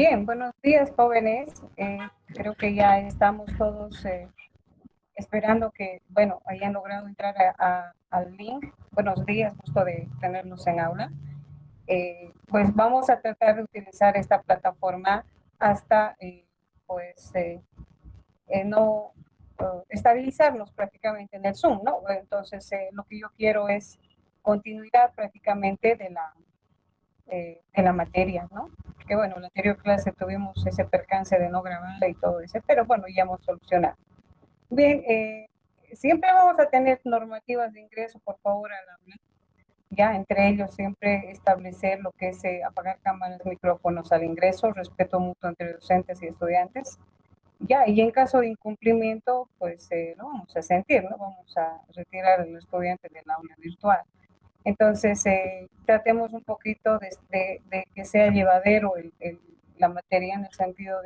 Bien, buenos días, jóvenes. Creo que ya estamos todos esperando que, bueno, hayan logrado entrar al link. Buenos días, gusto de tenerlos en aula. Pues vamos a tratar de utilizar esta plataforma hasta, no estabilizarnos prácticamente en el Zoom, ¿no? Entonces, lo que yo quiero es continuidad prácticamente de la materia, ¿no? Porque bueno, en la anterior clase tuvimos ese percance de no grabar y todo eso, pero bueno, ya hemos solucionado. Bien, siempre vamos a tener normativas de ingreso, por favor, al aula. Ya, entre ellos siempre establecer lo que es apagar cámaras, micrófonos al ingreso, respeto mutuo entre docentes y estudiantes. Ya, y en caso de incumplimiento, pues lo vamos a sentir, ¿no? Vamos a retirar al estudiante del aula virtual. Entonces, tratemos un poquito de que sea llevadero la materia en el sentido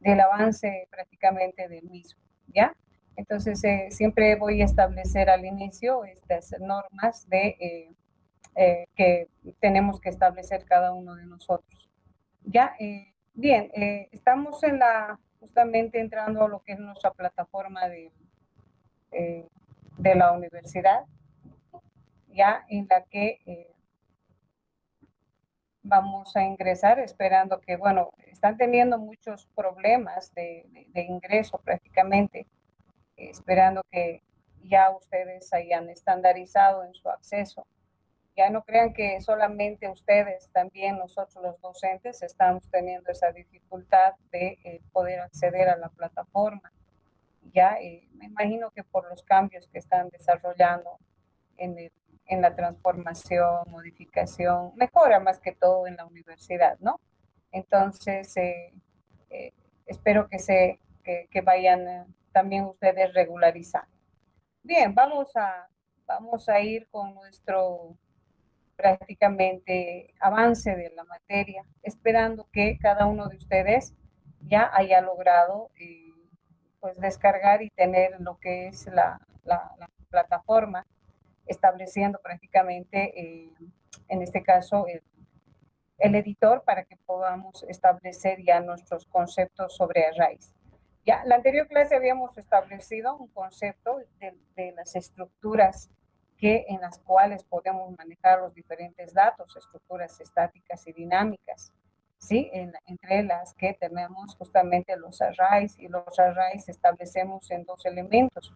del avance prácticamente del mismo, ¿ya? Entonces, siempre voy a establecer al inicio estas normas que tenemos que establecer cada uno de nosotros, ¿ya? Bien, estamos justamente entrando a lo que es nuestra plataforma eh, de la universidad, ya en la que vamos a ingresar esperando que, bueno, están teniendo muchos problemas de ingreso prácticamente, esperando que ya ustedes hayan estandarizado en su acceso. Ya no crean que solamente ustedes, también nosotros los docentes estamos teniendo esa dificultad de poder acceder a la plataforma. Ya me imagino que por los cambios que están desarrollando en, el, en la transformación, modificación, mejora más que todo en la universidad, ¿no? Entonces, eh, espero que vayan también ustedes regularizando. Bien, vamos a ir con nuestro prácticamente avance de la materia, esperando que cada uno de ustedes ya haya logrado pues descargar y tener lo que es la plataforma, estableciendo prácticamente, en este caso, el editor para que podamos establecer ya nuestros conceptos sobre arrays. Ya, la anterior clase habíamos establecido un concepto de las estructuras en las cuales podemos manejar los diferentes datos, estructuras estáticas y dinámicas, ¿sí? Entre las que tenemos justamente los arrays, y los arrays establecemos en dos elementos,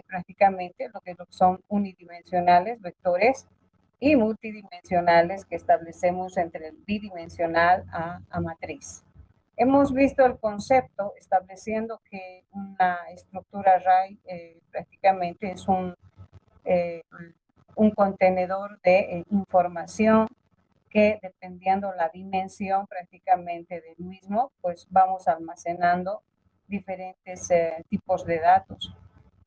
prácticamente lo que son unidimensionales, vectores, y multidimensionales que establecemos entre el bidimensional a matriz. Hemos visto el concepto estableciendo que una estructura array prácticamente es un contenedor de información que, dependiendo la dimensión prácticamente del mismo, pues vamos almacenando diferentes tipos de datos.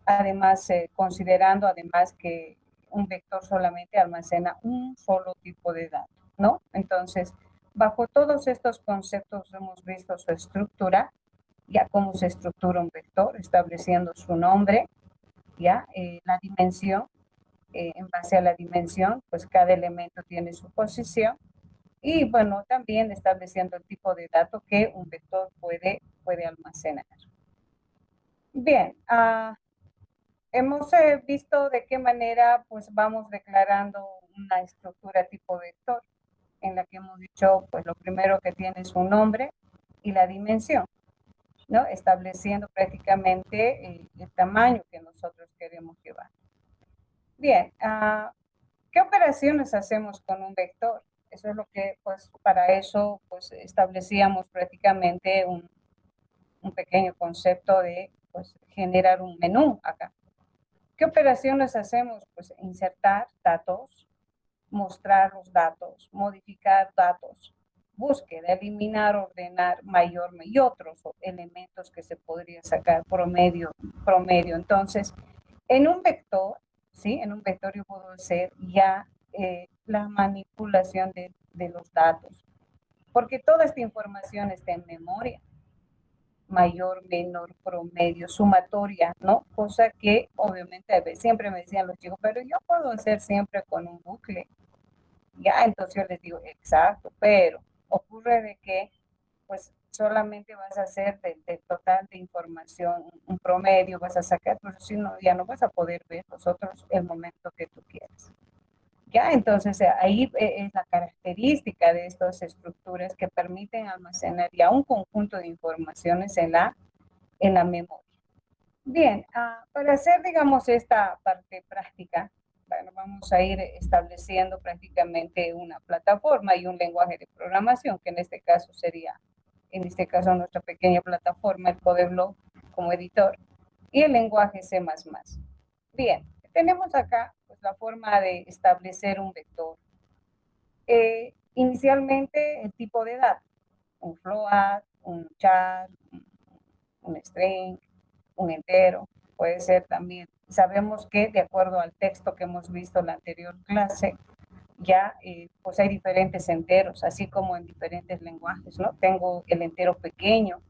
Además, considerando además que un vector solamente almacena un solo tipo de datos, ¿no? Entonces, bajo todos estos conceptos hemos visto su estructura, ya cómo se estructura un vector, estableciendo su nombre, ya la dimensión, en base a la dimensión, pues cada elemento tiene su posición, y bueno, también estableciendo el tipo de dato que un vector puede almacenar. Bien, hemos visto de qué manera pues vamos declarando una estructura tipo vector, en la que hemos dicho pues lo primero que tiene es un nombre y la dimensión, ¿no? Estableciendo prácticamente el tamaño que nosotros queremos llevar. Bien, ¿qué operaciones hacemos con un vector? Eso es lo que, pues, para eso, pues, establecíamos prácticamente un pequeño concepto de, pues, generar un menú acá. ¿Qué operaciones hacemos? Pues insertar datos, mostrar los datos, modificar datos, búsqueda, eliminar, ordenar, mayor y otros elementos que se podría sacar promedio. Entonces, en un vector, ¿sí? En un vector yo puedo hacer ya la manipulación de los datos, porque toda esta información está en memoria, mayor, menor, promedio, sumatoria, ¿no? Cosa que obviamente siempre me decían los chicos, pero yo puedo hacer siempre con un bucle. Ya, entonces yo les digo, exacto, pero ocurre de que pues solamente vas a hacer del total de información un promedio, vas a sacar, pero si no, ya no vas a poder ver los otros el momento que tú quieras. Ya, entonces ahí es la característica de estas estructuras que permiten almacenar ya un conjunto de informaciones en la memoria. Bien, para hacer, digamos, esta parte práctica, bueno, vamos a ir estableciendo prácticamente una plataforma y un lenguaje de programación, que en este caso sería, nuestra pequeña plataforma, el CodeBlock como editor, y el lenguaje C++. Bien, tenemos acá pues, la forma de establecer un vector. Inicialmente, el tipo de datos, un float, un char, un string, un entero, puede ser también. Sabemos que de acuerdo al texto que hemos visto en la anterior clase, ya pues hay diferentes enteros, así como en diferentes lenguajes, ¿no? Tengo el entero pequeño,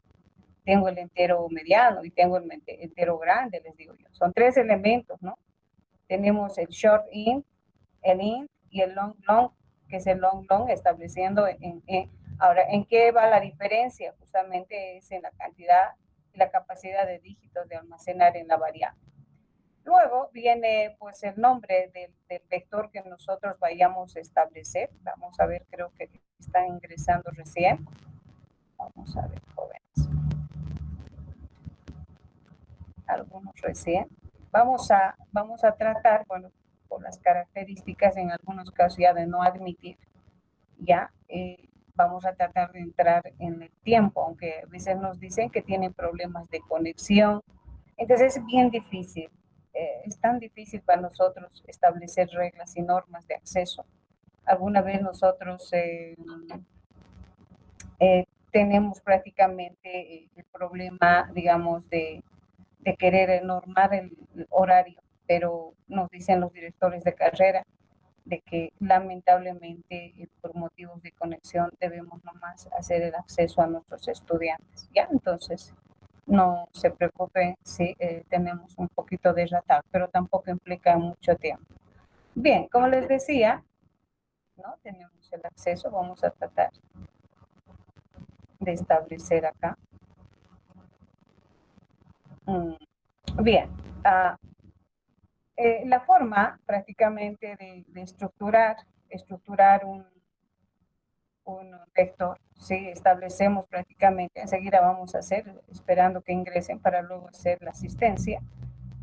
tengo el entero mediano y tengo el entero grande, les digo yo. Son tres elementos, ¿no? Tenemos el short int, el int y el long long, que es el long long, estableciendo ahora, ¿en qué va la diferencia? Justamente es en la cantidad y la capacidad de dígitos de almacenar en la variable. Luego viene pues el nombre del vector que nosotros vayamos a establecer. Vamos a ver, creo que están ingresando recién. Vamos a ver, jóvenes. Algunos recién. Vamos a tratar, bueno, por las características en algunos casos ya de no admitir, ya vamos a tratar de entrar en el tiempo, aunque a veces nos dicen que tienen problemas de conexión. Entonces es bien difícil, es tan difícil para nosotros establecer reglas y normas de acceso. Alguna vez nosotros tenemos prácticamente el problema, digamos, de querer normar el horario, pero nos dicen los directores de carrera de que lamentablemente por motivos de conexión debemos nomás hacer el acceso a nuestros estudiantes. Ya, entonces no se preocupen si tenemos un poquito de retardo, pero tampoco implica mucho tiempo. Bien, como les decía, ¿no? Tenemos el acceso, vamos a tratar de establecer acá. Bien, la forma prácticamente de estructurar un vector, ¿sí? Establecemos prácticamente, enseguida vamos a hacer, esperando que ingresen para luego hacer la asistencia,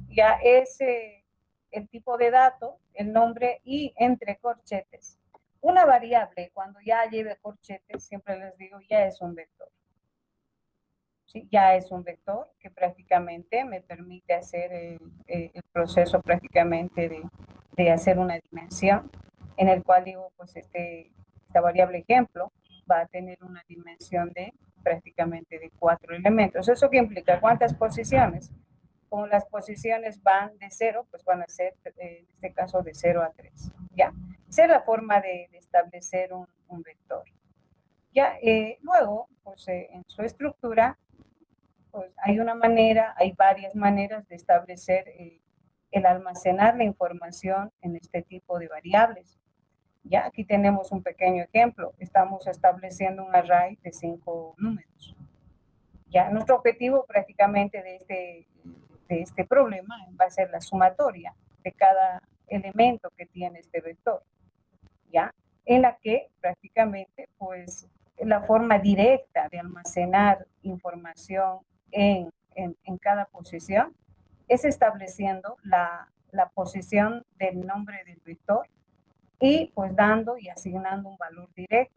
ya es el tipo de dato, el nombre y entre corchetes. Una variable, cuando ya lleve corchetes, siempre les digo, ya es un vector. ¿Sí? Ya es un vector que prácticamente me permite hacer el proceso prácticamente de hacer una dimensión, en el cual digo, pues esta variable ejemplo va a tener una dimensión de prácticamente de 4 elementos. ¿Eso qué implica? ¿Cuántas posiciones? Como las posiciones van de 0, pues van a ser, en este caso, de 0 a 3. ¿Ya? Esa es la forma de establecer un vector. Ya, luego, pues en su estructura, pues hay varias maneras de establecer el almacenar la información en este tipo de variables. Ya, aquí tenemos un pequeño ejemplo. Estamos estableciendo un array de 5 números. Ya, nuestro objetivo prácticamente de este problema va a ser la sumatoria de cada elemento que tiene este vector. Ya, en la que prácticamente, pues, la forma directa de almacenar información en cada posición es estableciendo la posición del nombre del vector y pues dando y asignando un valor directo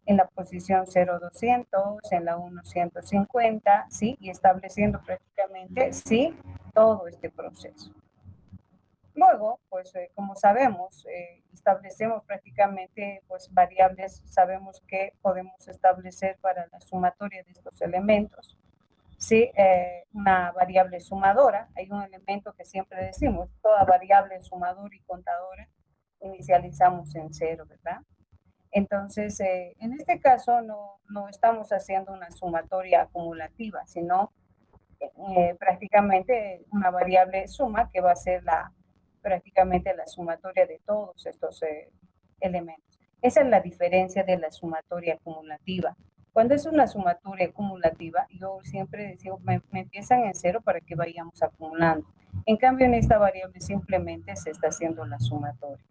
en la posición 0,200, en la 1,150, ¿sí? Y estableciendo prácticamente, sí, todo este proceso. Luego, pues como sabemos, establecemos prácticamente pues variables, sabemos que podemos establecer para la sumatoria de estos elementos. Sí, una variable sumadora, hay un elemento que siempre decimos, toda variable sumadora y contadora inicializamos en 0, ¿verdad? Entonces, en este caso no estamos haciendo una sumatoria acumulativa, sino prácticamente una variable suma que va a ser prácticamente la sumatoria de todos estos elementos. Esa es la diferencia de la sumatoria acumulativa. Cuando es una sumatoria cumulativa, yo siempre decía, me empiezan en cero para que vayamos acumulando. En cambio, en esta variable simplemente se está haciendo la sumatoria.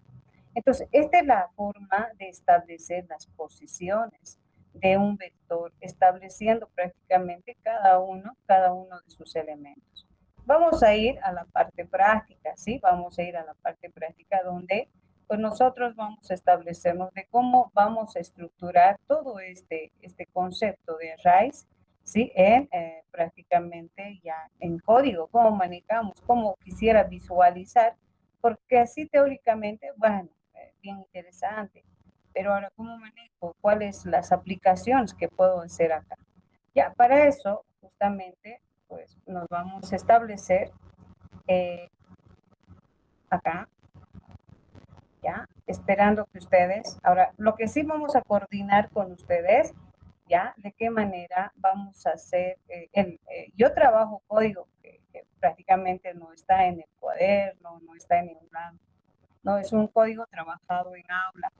Entonces, esta es la forma de establecer las posiciones de un vector, estableciendo prácticamente cada uno de sus elementos. Vamos a ir a la parte práctica, ¿sí? Vamos a ir a la parte práctica donde pues nosotros vamos a establecernos de cómo vamos a estructurar todo este concepto de arrays, ¿sí? En prácticamente ya en código, cómo manejamos, cómo quisiera visualizar, porque así teóricamente, bueno, bien interesante, pero ahora cómo manejo, cuáles las aplicaciones que puedo hacer acá. Ya, para eso, justamente, pues nos vamos a establecer acá, ya, esperando que ustedes, ahora, lo que sí vamos a coordinar con ustedes, ya, de qué manera vamos a hacer, yo trabajo código que prácticamente no está en el cuaderno, no está en ningún lado, no, es un código trabajado en aula.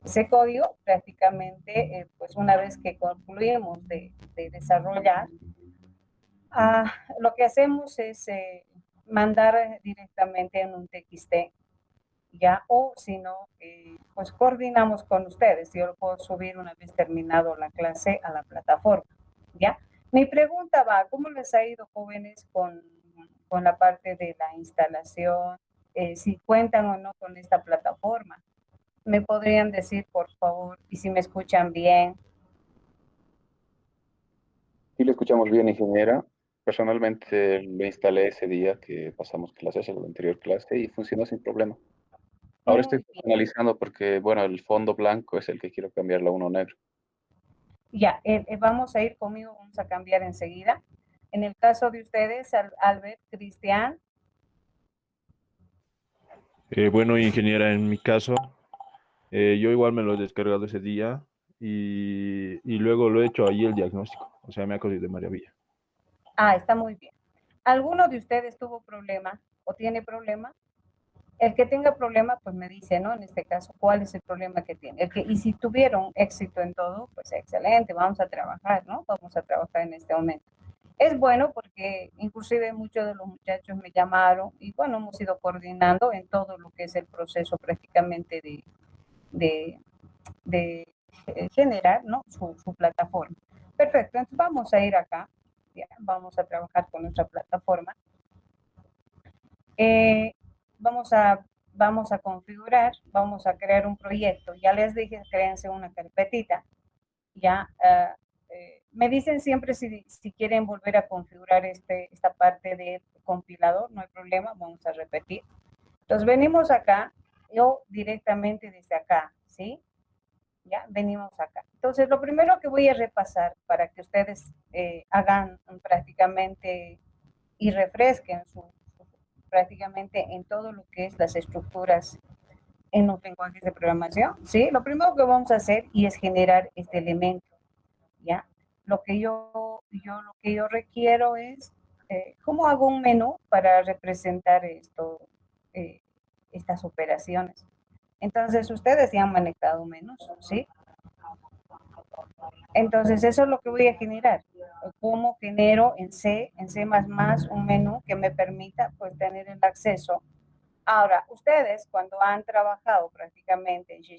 Ese código prácticamente, pues una vez que concluimos de desarrollar, lo que hacemos es mandar directamente en un TXT, ya, o si no, pues coordinamos con ustedes. Yo lo puedo subir una vez terminado la clase a la plataforma, ya. Mi pregunta va, ¿cómo les ha ido, jóvenes, con la parte de la instalación? Si cuentan o no con esta plataforma. ¿Me podrían decir, por favor, y si me escuchan bien? Sí, lo escuchamos bien, ingeniera. Personalmente lo instalé ese día que pasamos clases, en la anterior clase, y funcionó sin problema. Ahora estoy Muy bien. analizando porque, bueno, el fondo blanco es el que quiero cambiarlo a uno negro. Ya, vamos a ir conmigo, vamos a cambiar enseguida. En el caso de ustedes, Albert, Cristian. Bueno, ingeniera, en mi caso, yo igual me lo he descargado ese día y luego lo he hecho ahí el diagnóstico. O sea, me ha cogido de maravilla. Está muy bien. ¿Alguno de ustedes tuvo problema o tiene problema? El que tenga problema, pues me dice, ¿no? En este caso, ¿cuál es el problema que tiene? Y si tuvieron éxito en todo, pues excelente, vamos a trabajar, ¿no? Vamos a trabajar en este momento. Es bueno porque inclusive muchos de los muchachos me llamaron y bueno, hemos ido coordinando en todo lo que es el proceso prácticamente de, de generar, ¿no? Su plataforma. Perfecto, entonces vamos a ir acá, ya, vamos a trabajar con nuestra plataforma. Eh, vamos vamos a configurar, vamos a crear un proyecto. Ya les dije, créense una carpetita. Ya, me dicen siempre si quieren volver a configurar esta parte de compilador, no hay problema, vamos a repetir. Entonces venimos acá, yo directamente desde acá, ¿sí? Ya, venimos acá. Entonces lo primero que voy a repasar para que ustedes hagan prácticamente y refresquen prácticamente en todo lo que es las estructuras en los lenguajes de programación, ¿sí? Lo primero que vamos a hacer y es generar este elemento, ¿ya? Lo que yo requiero es, ¿cómo hago un menú para representar eh, estas operaciones? Entonces, ustedes ya han manejado menús, ¿sí? Entonces, eso es lo que voy a generar. ¿Cómo genero en C++, un menú que me permita, pues, tener el acceso? Ahora, ustedes cuando han trabajado prácticamente en C#,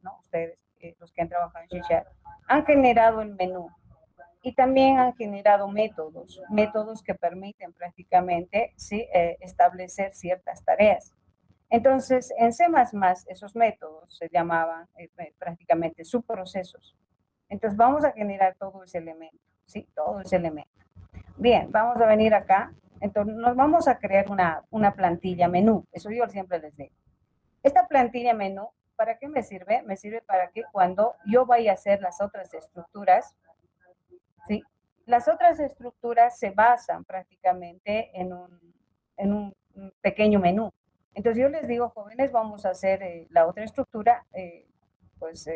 ¿no? Ustedes, los que han trabajado en C#, han generado el menú y también han generado métodos que permiten prácticamente, ¿sí? Establecer ciertas tareas. Entonces, en C++ esos métodos se llamaban prácticamente subprocesos. Entonces, vamos a generar todo ese elemento, ¿sí? Todo ese elemento. Bien, vamos a venir acá. Entonces, nos vamos a crear una plantilla menú. Eso yo siempre les digo. Esta plantilla menú, ¿para qué me sirve? Me sirve para que cuando yo vaya a hacer las otras estructuras, ¿sí? Las otras estructuras se basan prácticamente en un pequeño menú. Entonces, yo les digo, jóvenes, vamos a hacer la otra estructura, pues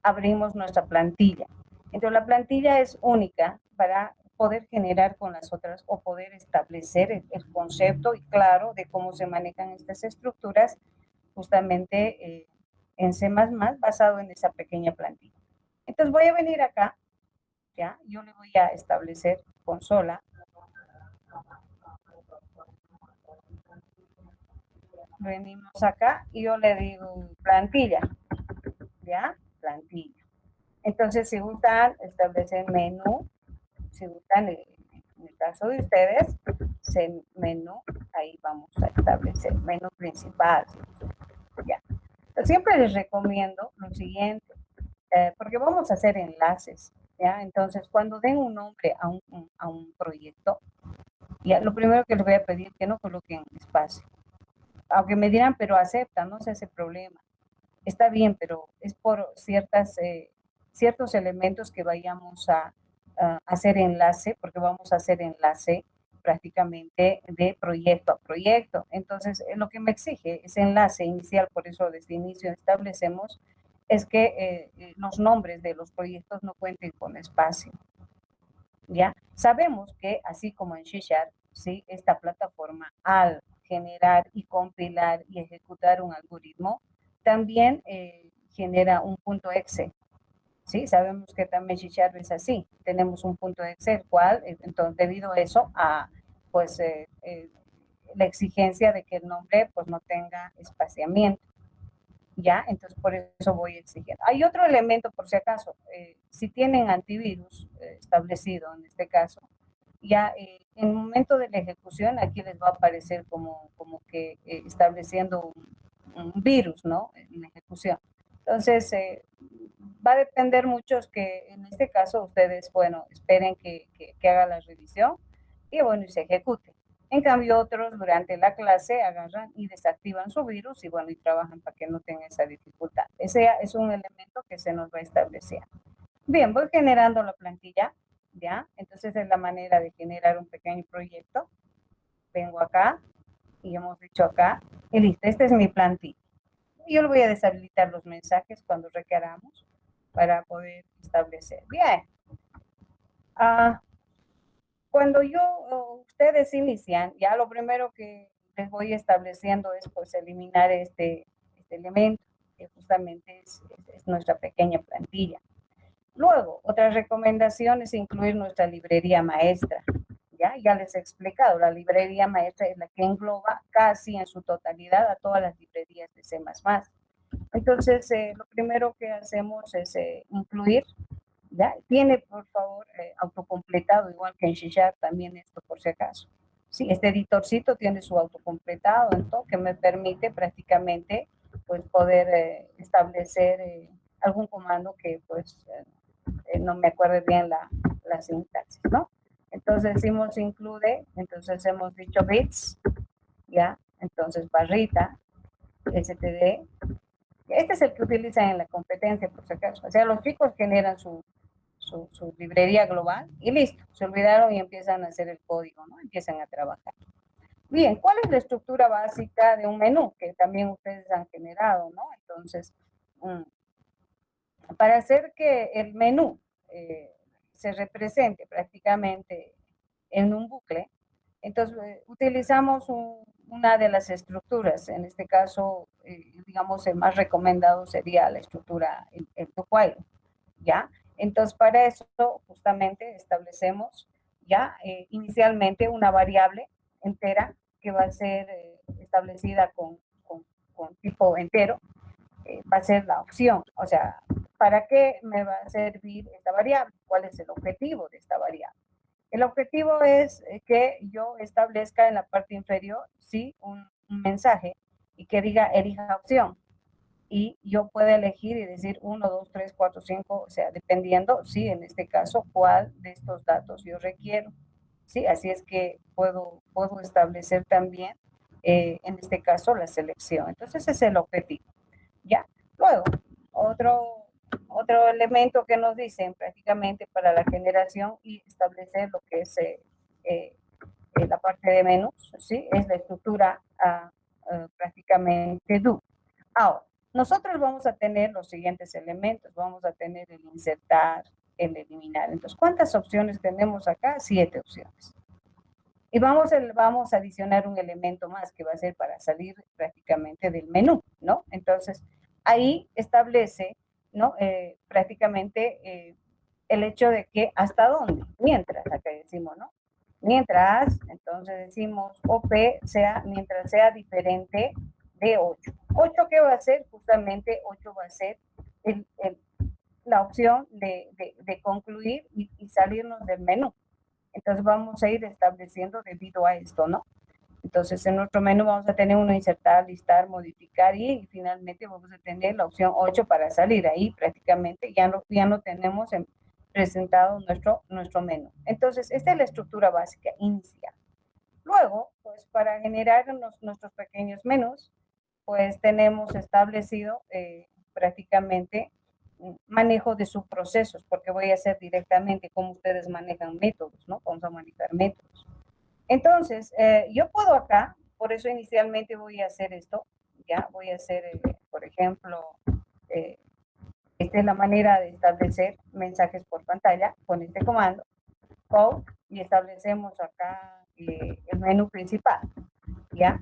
abrimos nuestra plantilla. Entonces, la plantilla es única para poder generar con las otras o poder establecer el concepto y claro de cómo se manejan estas estructuras justamente en C++ basado en esa pequeña plantilla. Entonces voy a venir acá ¿ya? Yo le voy a establecer consola. Venimos acá y yo le digo plantilla, ¿ya? Plantilla. Entonces, si gustan establecer menú, si gustan, en el caso de ustedes, menú, ahí vamos a establecer menú principal, ¿ya? Siempre les recomiendo lo siguiente, porque vamos a hacer enlaces, ¿ya? Entonces, cuando den un nombre a un proyecto, ya, lo primero que les voy a pedir es que no coloquen espacio. Aunque me dirán, pero acepta, no se hace problema. Está bien, pero es por ciertos elementos que vayamos a hacer enlace, porque vamos a hacer enlace prácticamente de proyecto a proyecto. Entonces, lo que me exige ese enlace inicial, por eso desde el inicio establecemos, es que los nombres de los proyectos no cuenten con espacio. ¿Ya? Sabemos que, así como en C#, ¿sí? Esta plataforma, al generar y compilar y ejecutar un algoritmo, también genera un punto exe. ¿Sí? Sabemos que también C# es así. Tenemos un punto exe, el cual, entonces, debido a eso, a pues, la exigencia de que el nombre pues, no tenga espaciamiento. ¿Ya? Entonces, por eso voy exigiendo. Hay otro elemento, por si acaso, si tienen antivirus establecido, en este caso, ya en el momento de la ejecución, aquí les va a aparecer como que estableciendo un virus, ¿no? En la ejecución. Entonces, va a depender mucho que en este caso ustedes, bueno, esperen que haga la revisión y bueno, y se ejecute. En cambio, otros durante la clase agarran y desactivan su virus y bueno, y trabajan para que no tengan esa dificultad. Ese es un elemento que se nos va a establecer. Bien, voy generando la plantilla, ¿ya? Entonces es la manera de generar un pequeño proyecto. Vengo acá y hemos dicho acá, y listo, esta es mi plantilla. Yo le voy a deshabilitar los mensajes cuando requeramos para poder establecer. Bien. Cuando ustedes inician, ya lo primero que les voy estableciendo es pues eliminar este elemento, que justamente es nuestra pequeña plantilla. Luego, otra recomendación es incluir nuestra librería maestra. Ya les he explicado, la librería maestra es la que engloba casi en su totalidad a todas las librerías de C++. Entonces, lo primero que hacemos es incluir, ¿ya? Tiene, por favor, autocompletado, igual que en C# también esto, por si acaso. Sí, este editorcito tiene su autocompletado, entonces, que me permite prácticamente, pues, poder establecer algún comando que, pues, no me acuerdo bien la sintaxis, ¿no? Entonces decimos include, entonces hemos dicho bits, ¿ya? Entonces barrita, std. Este es el que utilizan en la competencia, por si acaso. O sea, los chicos generan su librería global y listo. Se olvidaron y empiezan a hacer el código, ¿no? Empiezan a trabajar. Bien, ¿cuál es la estructura básica de un menú? Que también ustedes han generado, ¿no? Entonces, para hacer que el menú se represente prácticamente en un bucle, entonces utilizamos una de las estructuras. En este caso, digamos, el más recomendado sería la estructura, el do while, ¿ya? Entonces, para eso justamente establecemos ya inicialmente una variable entera que va a ser establecida con tipo entero, va a ser la opción. O sea, ¿para qué me va a servir esta variable? ¿Cuál es el objetivo de esta variable? El objetivo es que yo establezca en la parte inferior, sí, un mensaje y que diga elija opción. Y yo puedo elegir y decir 1, 2, 3, 4, 5, o sea, dependiendo, sí, en este caso, cuál de estos datos yo requiero. Sí, así es que puedo establecer también, en este caso, la selección. Entonces, ese es el objetivo. Ya. Luego, otro elemento que nos dicen prácticamente para la generación y establecer lo que es la parte de menús, ¿sí? Es la estructura prácticamente do. Ahora, nosotros vamos a tener los siguientes elementos. Vamos a tener el insertar, el eliminar. Entonces, ¿cuántas opciones tenemos acá? 7 opciones. Y vamos a adicionar un elemento más que va a ser para salir prácticamente del menú, ¿no? Entonces, ahí establece, ¿no? Prácticamente el hecho de que hasta dónde, mientras, acá decimos, ¿no? Mientras, entonces decimos OP sea, mientras sea diferente de 8. 8, ¿qué va a ser? Justamente 8 va a ser la opción de concluir y salirnos del menú. Entonces vamos a ir estableciendo debido a esto, ¿no? Entonces en nuestro menú vamos a tener uno insertar, listar, modificar y finalmente vamos a tener la opción 8 para salir. Ahí prácticamente ya no tenemos presentado nuestro menú. Entonces esta es la estructura básica inicial. Luego, pues para generar nuestros pequeños menús, pues tenemos establecido prácticamente manejo de subprocesos, porque voy a hacer directamente cómo ustedes manejan métodos, ¿no? Vamos a manejar métodos. Entonces, yo puedo acá, por eso inicialmente voy a hacer esto, ya voy a hacer, por ejemplo, esta es la manera de establecer mensajes por pantalla con este comando, code, y establecemos acá el menú principal, ¿ya?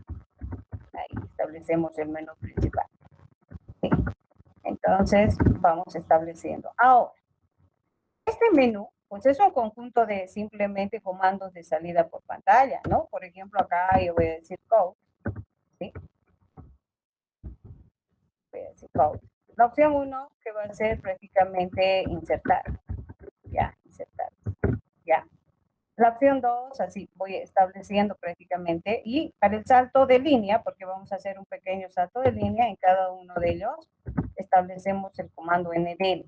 Ahí establecemos el menú principal. ¿Sí? Entonces, vamos estableciendo. Ahora, este menú, pues es un conjunto de simplemente comandos de salida por pantalla, ¿no? Por ejemplo, acá yo voy a decir code, ¿sí? Voy a decir code. La opción 1 que va a ser prácticamente insertar, ya, insertar, ya. La opción 2, así voy estableciendo prácticamente, y para el salto de línea, porque vamos a hacer un pequeño salto de línea en cada uno de ellos, establecemos el comando ndl.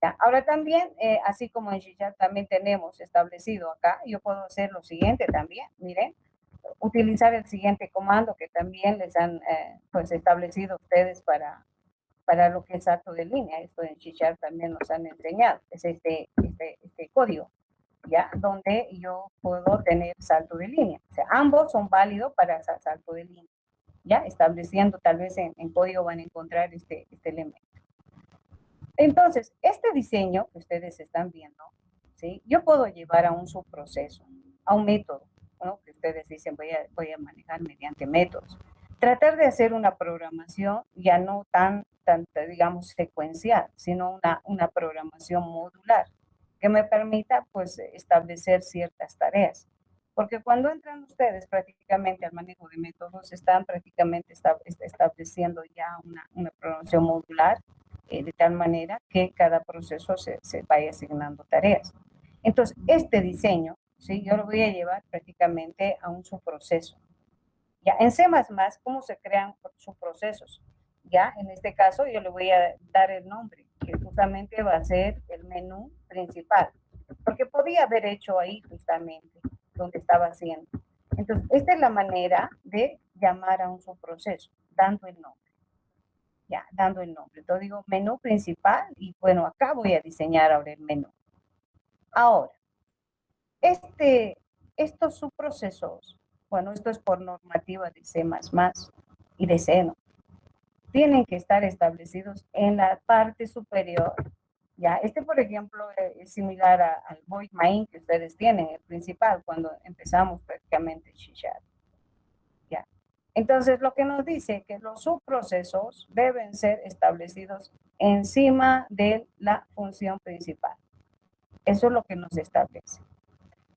¿Ya? Ahora también, así como en G# también tenemos establecido acá, yo puedo hacer lo siguiente también, miren, utilizar el siguiente comando que también les han pues establecido ustedes para lo que es salto de línea. Esto en G# también nos han enseñado, es este código, ¿ya? Donde yo puedo tener salto de línea. O sea, ambos son válidos para salto de línea, ¿ya? Estableciendo, tal vez en código van a encontrar este elemento. Entonces, este diseño que ustedes están viendo, ¿sí? Yo puedo llevar a un subproceso, a un método, ¿no? Que ustedes dicen voy a manejar mediante métodos. Tratar de hacer una programación ya no tan digamos, secuencial, sino una programación modular que me permita, pues, establecer ciertas tareas. Porque cuando entran ustedes prácticamente al manejo de métodos, están prácticamente estableciendo ya una programación modular, de tal manera que cada proceso se vaya asignando tareas. Entonces, este diseño, ¿sí? Yo lo voy a llevar prácticamente a un subproceso. Ya, en C++, ¿cómo se crean subprocesos? Ya, en este caso yo le voy a dar el nombre, que justamente va a ser el menú principal, porque podía haber hecho ahí justamente donde estaba haciendo. Entonces, esta es la manera de llamar a un subproceso, dando el nombre. Ya, dando el nombre. Entonces digo menú principal y bueno, acá voy a diseñar ahora el menú. Ahora, estos subprocesos, bueno, esto es por normativa de C++ y de Seno, tienen que estar establecidos en la parte superior. Ya, por ejemplo, es similar al void main que ustedes tienen, el principal, cuando empezamos prácticamente C#. Ya. Entonces, lo que nos dice que los subprocesos deben ser establecidos encima de la función principal. Eso es lo que nos establece.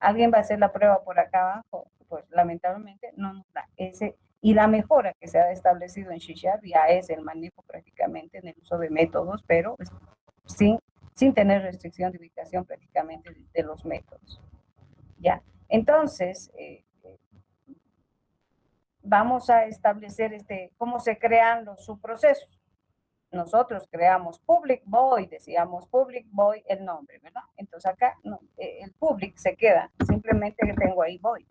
¿Alguien va a hacer la prueba por acá abajo? Pues lamentablemente no nos da ese. Y la mejora que se ha establecido en C# ya es el manejo prácticamente en el uso de métodos, pero sin tener restricción de ubicación prácticamente de los métodos. ¿Ya? Entonces, vamos a establecer cómo se crean los subprocesos. Nosotros creamos public void, decíamos public void el nombre, ¿verdad? Entonces acá no, el public se queda, simplemente que tengo ahí void.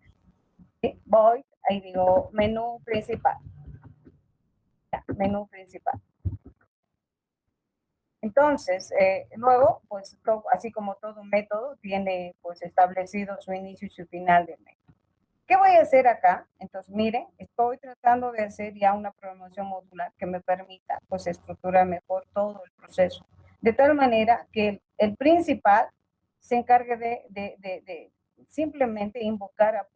¿Sí? Void, ahí digo menú principal. Ya, menú principal. Entonces, luego, pues, así como todo método, tiene pues establecido su inicio y su final del método. ¿Qué voy a hacer acá? Entonces, miren, estoy tratando de hacer ya una programación modular que me permita, pues, estructurar mejor todo el proceso. De tal manera que el principal se encargue de simplemente invocar a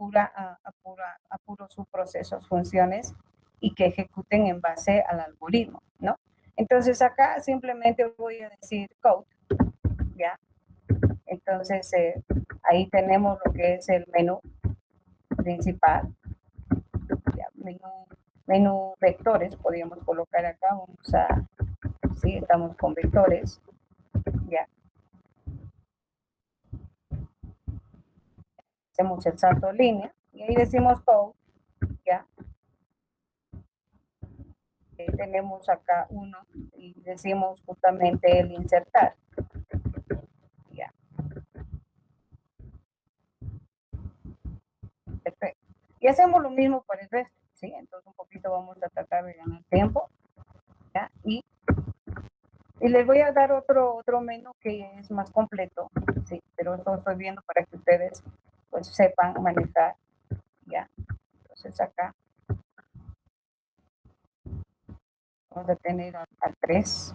puros subprocesos, funciones, y que ejecuten en base al algoritmo, ¿no? Entonces, acá simplemente voy a decir code, ¿ya? Entonces, ahí tenemos lo que es el menú principal. Ya, menú vectores, podríamos colocar acá. Vamos a, sí, estamos con vectores. Ya. Hacemos el salto en línea y ahí decimos code. Ya. Tenemos acá uno y decimos justamente el insertar. Ya. Perfecto. Y hacemos lo mismo por el resto, ¿sí? Entonces un poquito vamos a tratar de ganar tiempo. ¿Ya? Y les voy a dar otro menú que es más completo, ¿sí? Pero esto estoy viendo para que ustedes pues sepan manejar. ¿Ya? Entonces acá vamos a tener al 3.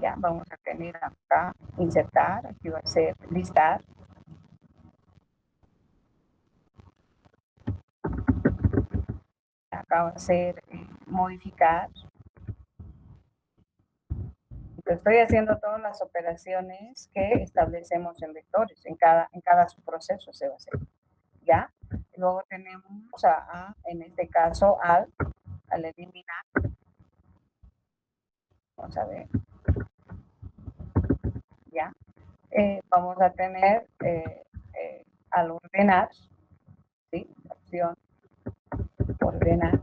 Ya, vamos a tener acá insertar, aquí va a ser listar. Acá va a ser modificar. Entonces, estoy haciendo todas las operaciones que establecemos en vectores, en cada subproceso se va a hacer. ¿Ya? Luego tenemos en este caso, al eliminar. Vamos a ver. ¿Ya? Vamos a tener al ordenar, ¿sí? La opción ordenar.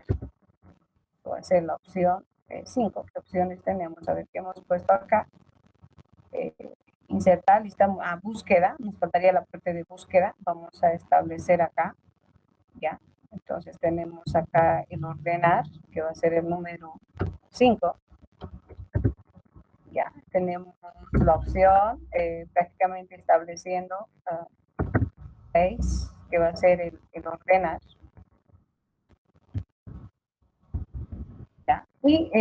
Va a ser la opción 5. ¿Qué opciones tenemos? A ver qué hemos puesto acá. Insertar lista a búsqueda. Nos faltaría la parte de búsqueda. Vamos a establecer acá. ¿Ya? Entonces tenemos acá el ordenar, que va a ser el número 5. Ya, tenemos la opción prácticamente estableciendo 6, que va a ser el ordenar. Ya. Y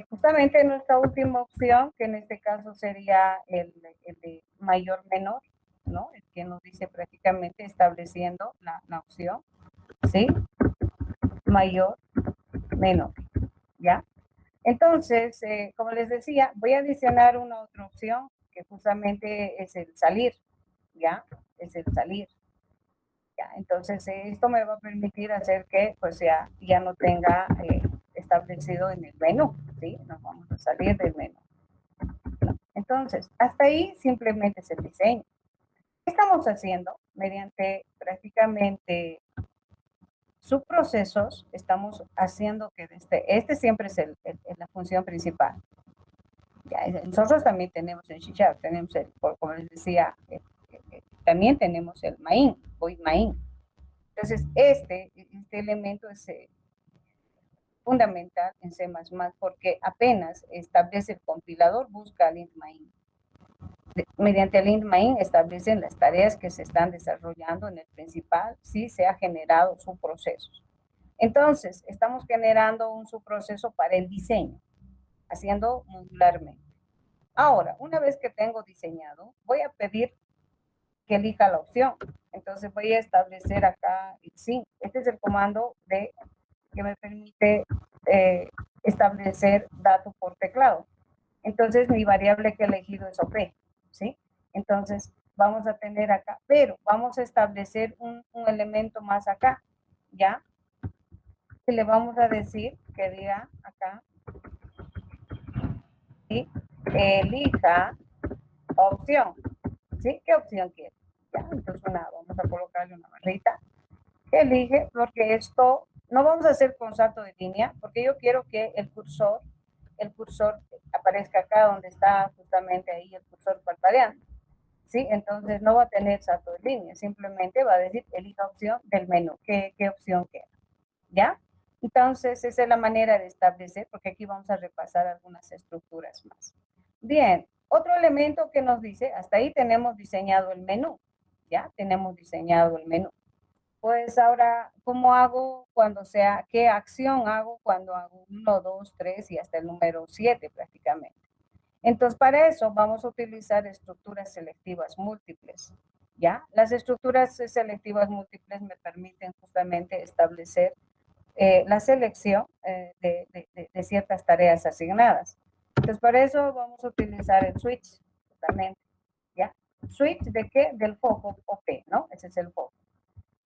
justamente nuestra última opción, que en este caso sería el de mayor menor, ¿no? El que nos dice prácticamente estableciendo la opción, ¿sí? Mayor, menor, ¿ya? Entonces, como les decía, voy a adicionar una otra opción que justamente es el salir, ¿ya? Es el salir. ¿Ya? Entonces, esto me va a permitir hacer que pues ya no tenga establecido en el menú, ¿sí? Nos vamos a salir del menú. Entonces, hasta ahí simplemente es el diseño. ¿Qué estamos haciendo? Mediante prácticamente subprocesos, estamos haciendo que este siempre es la función principal. Ya, nosotros también tenemos en C#, tenemos como les decía, también tenemos el main, void main. Entonces, este elemento es fundamental en C++ porque apenas establece el compilador, busca el int main. Mediante el int main establecen las tareas que se están desarrollando en el principal si se ha generado subprocesos. Entonces, estamos generando un subproceso para el diseño, haciendo modularmente. Ahora, una vez que tengo diseñado, voy a pedir que elija la opción. Entonces voy a establecer acá el sync. Este es el comando que me permite establecer dato por teclado. Entonces mi variable que he elegido es OP, ¿sí? Entonces vamos a tener acá, pero vamos a establecer un elemento más acá, ¿ya? Y le vamos a decir que diga acá, ¿sí? Elija opción, ¿sí? ¿Qué opción quiere? Ya, entonces vamos a colocarle una barrita. Elige, porque esto no vamos a hacer con salto de línea, porque yo quiero que el cursor aparezca acá donde está justamente ahí el cursor parpadeando. ¿Sí? Entonces no va a tener salto de línea, simplemente va a decir elija opción del menú, qué opción quiera. ¿Ya? Entonces esa es la manera de establecer, porque aquí vamos a repasar algunas estructuras más. Bien, otro elemento que nos dice, hasta ahí tenemos diseñado el menú, ¿ya? Tenemos diseñado el menú. Pues ahora, ¿cómo hago cuando qué acción hago cuando hago 1, 2, 3 y hasta el número 7 prácticamente? Entonces, para eso vamos a utilizar estructuras selectivas múltiples, ¿ya? Las estructuras selectivas múltiples me permiten justamente establecer la selección de ciertas tareas asignadas. Entonces, para eso vamos a utilizar el switch, absolutamente, ¿ya? Switch de qué? Del foco OP, ¿no? Ese es el foco.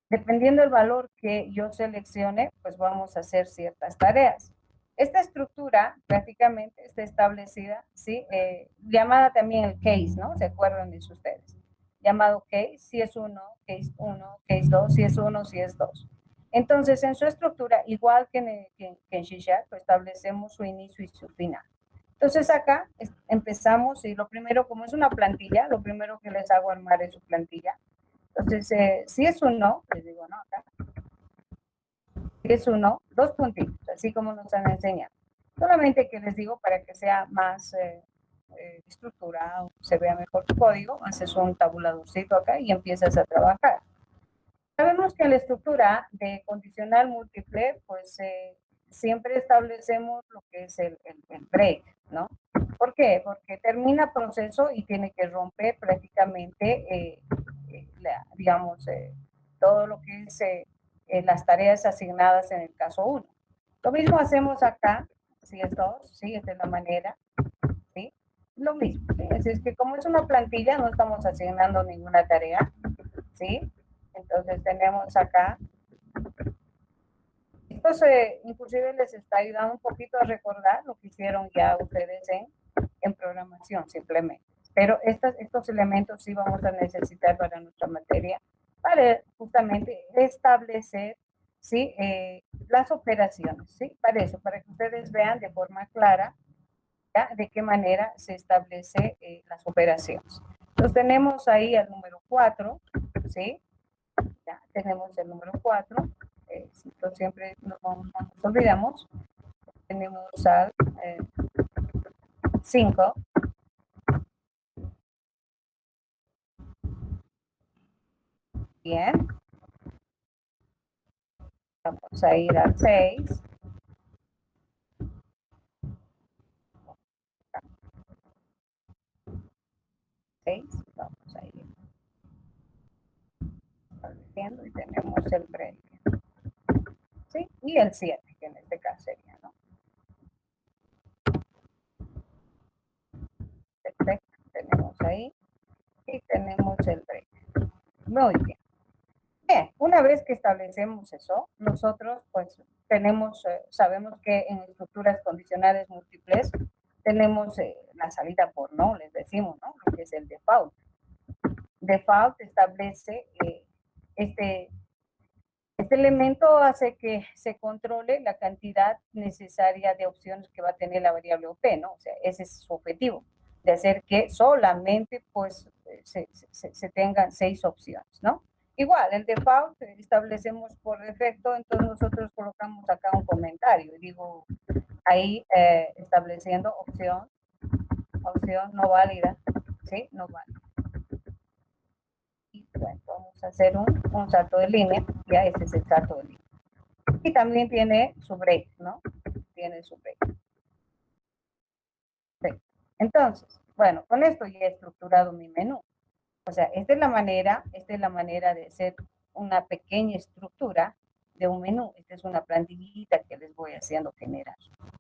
Dependiendo del valor que yo seleccione, pues vamos a hacer ciertas tareas. Esta estructura prácticamente está establecida, ¿sí? Llamada también el case, ¿no? ¿Se acuerdan de eso ustedes? Llamado case, si es case 1, case 2, si es 1, si es 2. Entonces, en su estructura, igual que en C#, pues establecemos su inicio y su final. Entonces, acá empezamos y lo primero, como es una plantilla, lo primero que les hago armar es su plantilla. Entonces, si es un no, les digo no acá. Si es un no, dos puntitos, así como nos han enseñado. Solamente que les digo para que sea más estructurado, se vea mejor tu código, haces un tabuladorcito acá y empiezas a trabajar. Sabemos que en la estructura de condicional múltiple, pues siempre establecemos lo que es el break, ¿no? ¿Por qué? Porque termina proceso y tiene que romper prácticamente, digamos, todo lo que es las tareas asignadas en el caso 1. Lo mismo hacemos acá, si es 2, ¿sí? Esta es la manera, ¿sí? Lo mismo, ¿sí? Así es que como es una plantilla, no estamos asignando ninguna tarea, ¿sí? Entonces tenemos acá, esto inclusive les está ayudando un poquito a recordar lo que hicieron ya ustedes en programación simplemente. Pero estos elementos sí vamos a necesitar para nuestra materia, para justamente establecer, ¿sí? Las operaciones, ¿sí? Para eso, para que ustedes vean de forma clara, ¿ya? De qué manera se establece las operaciones. Entonces tenemos ahí el número 4, ¿sí? Ya tenemos el número 4, siempre no nos olvidamos. Tenemos al 5. Bien. Vamos a ir al 6. Vamos a ir estableciendo y tenemos el break. ¿Sí? Y el 7, que en este caso sería, ¿no? Perfecto, tenemos ahí y tenemos el break. Muy bien. Bien, una vez que establecemos eso, nosotros pues tenemos, sabemos que en estructuras condicionales múltiples tenemos la salida por no, les decimos, ¿no? Lo que es el default. Default establece este elemento hace que se controle la cantidad necesaria de opciones que va a tener la variable OP, ¿no? O sea, ese es su objetivo, de hacer que solamente pues se tengan 6 opciones, ¿no? Igual, el default establecemos por defecto, entonces nosotros colocamos acá un comentario, digo, ahí estableciendo opción no válida, ¿sí? No válida. Y bueno, vamos a hacer un salto de línea, ya este es el salto de línea. Y también tiene su break, ¿no? Tiene su break. Sí. Entonces, bueno, con esto ya he estructurado mi menú. O sea, esta es la manera de hacer una pequeña estructura de un menú. Esta es una plantillita que les voy haciendo generar,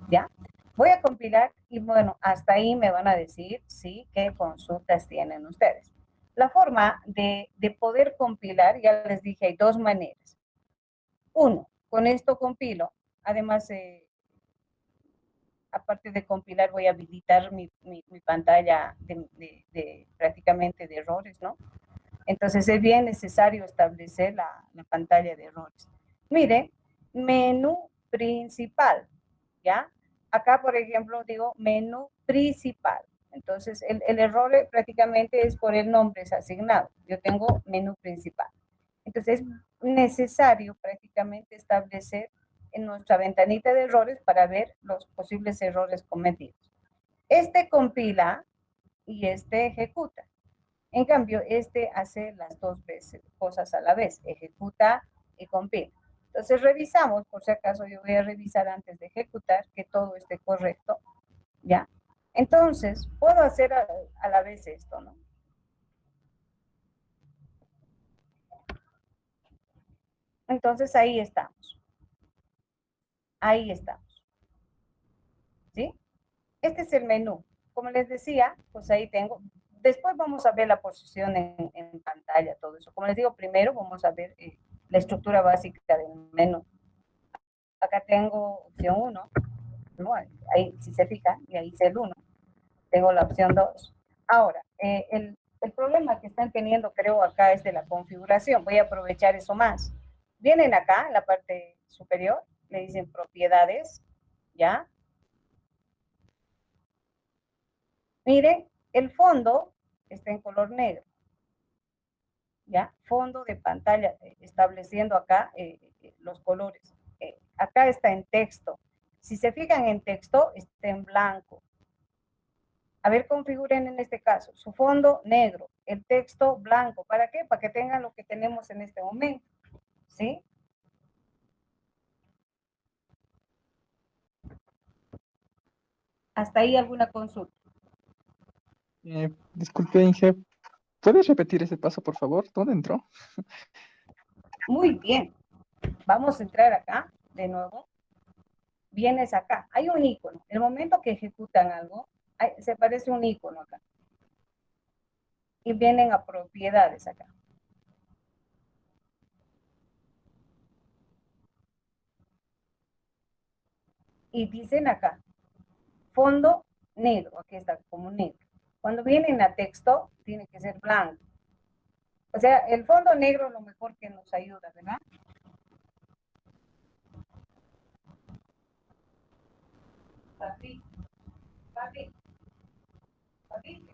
¿ya? Voy a compilar y bueno, hasta ahí me van a decir, sí, qué consultas tienen ustedes. La forma de poder compilar, ya les dije, hay dos maneras. Uno, con esto compilo. Además, aparte de compilar, voy a habilitar mi pantalla prácticamente de errores, ¿no? Entonces es bien necesario establecer la pantalla de errores. Mire, menú principal, ¿ya? Acá, por ejemplo, digo menú principal. Entonces, el error prácticamente es por el nombre es asignado. Yo tengo menú principal. Entonces, es necesario prácticamente establecer en nuestra ventanita de errores para ver los posibles errores cometidos. Este compila y este ejecuta. En cambio, este hace las dos cosas a la vez, ejecuta y compila. Entonces, revisamos, por si acaso yo voy a revisar antes de ejecutar que todo esté correcto, ¿ya? Entonces, puedo hacer a la vez esto, ¿no? Entonces, ahí estamos. Ahí estamos. ¿Sí? Este es el menú. Como les decía, pues ahí tengo, después vamos a ver la posición en pantalla, todo eso. Como les digo, primero vamos a ver la estructura básica del menú. Acá tengo opción 1, ¿no? Ahí si se fijan, y ahí hice el 1. Tengo la opción 2. Ahora, el problema que están teniendo, creo, acá es de la configuración. Voy a aprovechar eso más. Vienen acá, en la parte superior, le dicen propiedades, ¿ya? Miren, el fondo está en color negro, ¿ya? Fondo de pantalla, estableciendo acá los colores. Acá está en texto. Si se fijan en texto, está en blanco. A ver, configuren en este caso su fondo negro, el texto blanco. ¿Para qué? Para que tengan lo que tenemos en este momento, ¿sí? Hasta ahí alguna consulta. Disculpe, Inge, ¿puedes repetir ese paso, por favor? ¿Dónde entró? Muy bien. Vamos a entrar acá de nuevo. Vienes acá. Hay un icono. El momento que ejecutan algo, se aparece un icono acá. Y vienen a propiedades acá. Y dicen acá, fondo negro. Aquí está como negro. Cuando vienen a texto, tiene que ser blanco. O sea, el fondo negro es lo mejor que nos ayuda, ¿verdad? Papi, papi, papi.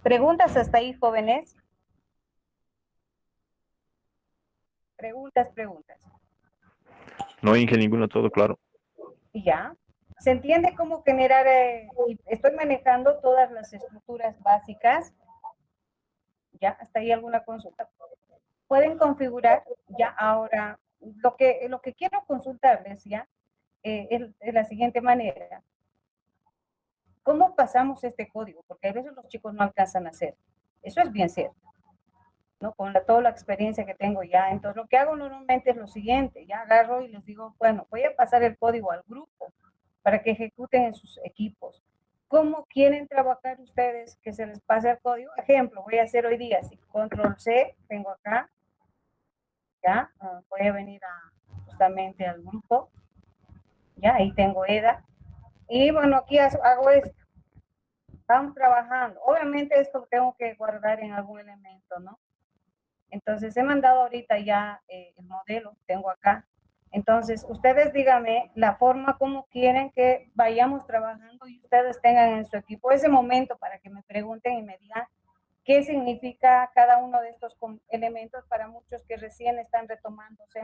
¿Preguntas hasta ahí, jóvenes? Preguntas. No, Inge, ninguna, todo claro. Ya. ¿Se entiende cómo generar? Estoy manejando todas las estructuras básicas. ¿Ya? ¿Hasta ahí alguna consulta? Pueden configurar ya ahora. Lo que quiero consultarles ya es la siguiente manera. ¿Cómo pasamos este código? Porque a veces los chicos no alcanzan a hacer. Eso es bien cierto, ¿no? Con toda la experiencia que tengo ya. Entonces, lo que hago normalmente es lo siguiente. Ya agarro y les digo, bueno, voy a pasar el código al grupo para que ejecuten en sus equipos. ¿Cómo quieren trabajar ustedes que se les pase el código? Ejemplo, voy a hacer hoy día, si control C, tengo acá, ya, voy a venir justamente al grupo, ya, ahí tengo EDA, y bueno, aquí hago esto, estamos trabajando, obviamente esto lo tengo que guardar en algún elemento, ¿no? Entonces he mandado ahorita ya el modelo, tengo acá. Entonces, ustedes díganme la forma como quieren que vayamos trabajando y ustedes tengan en su equipo ese momento para que me pregunten y me digan qué significa cada uno de estos elementos para muchos que recién están retomando C++.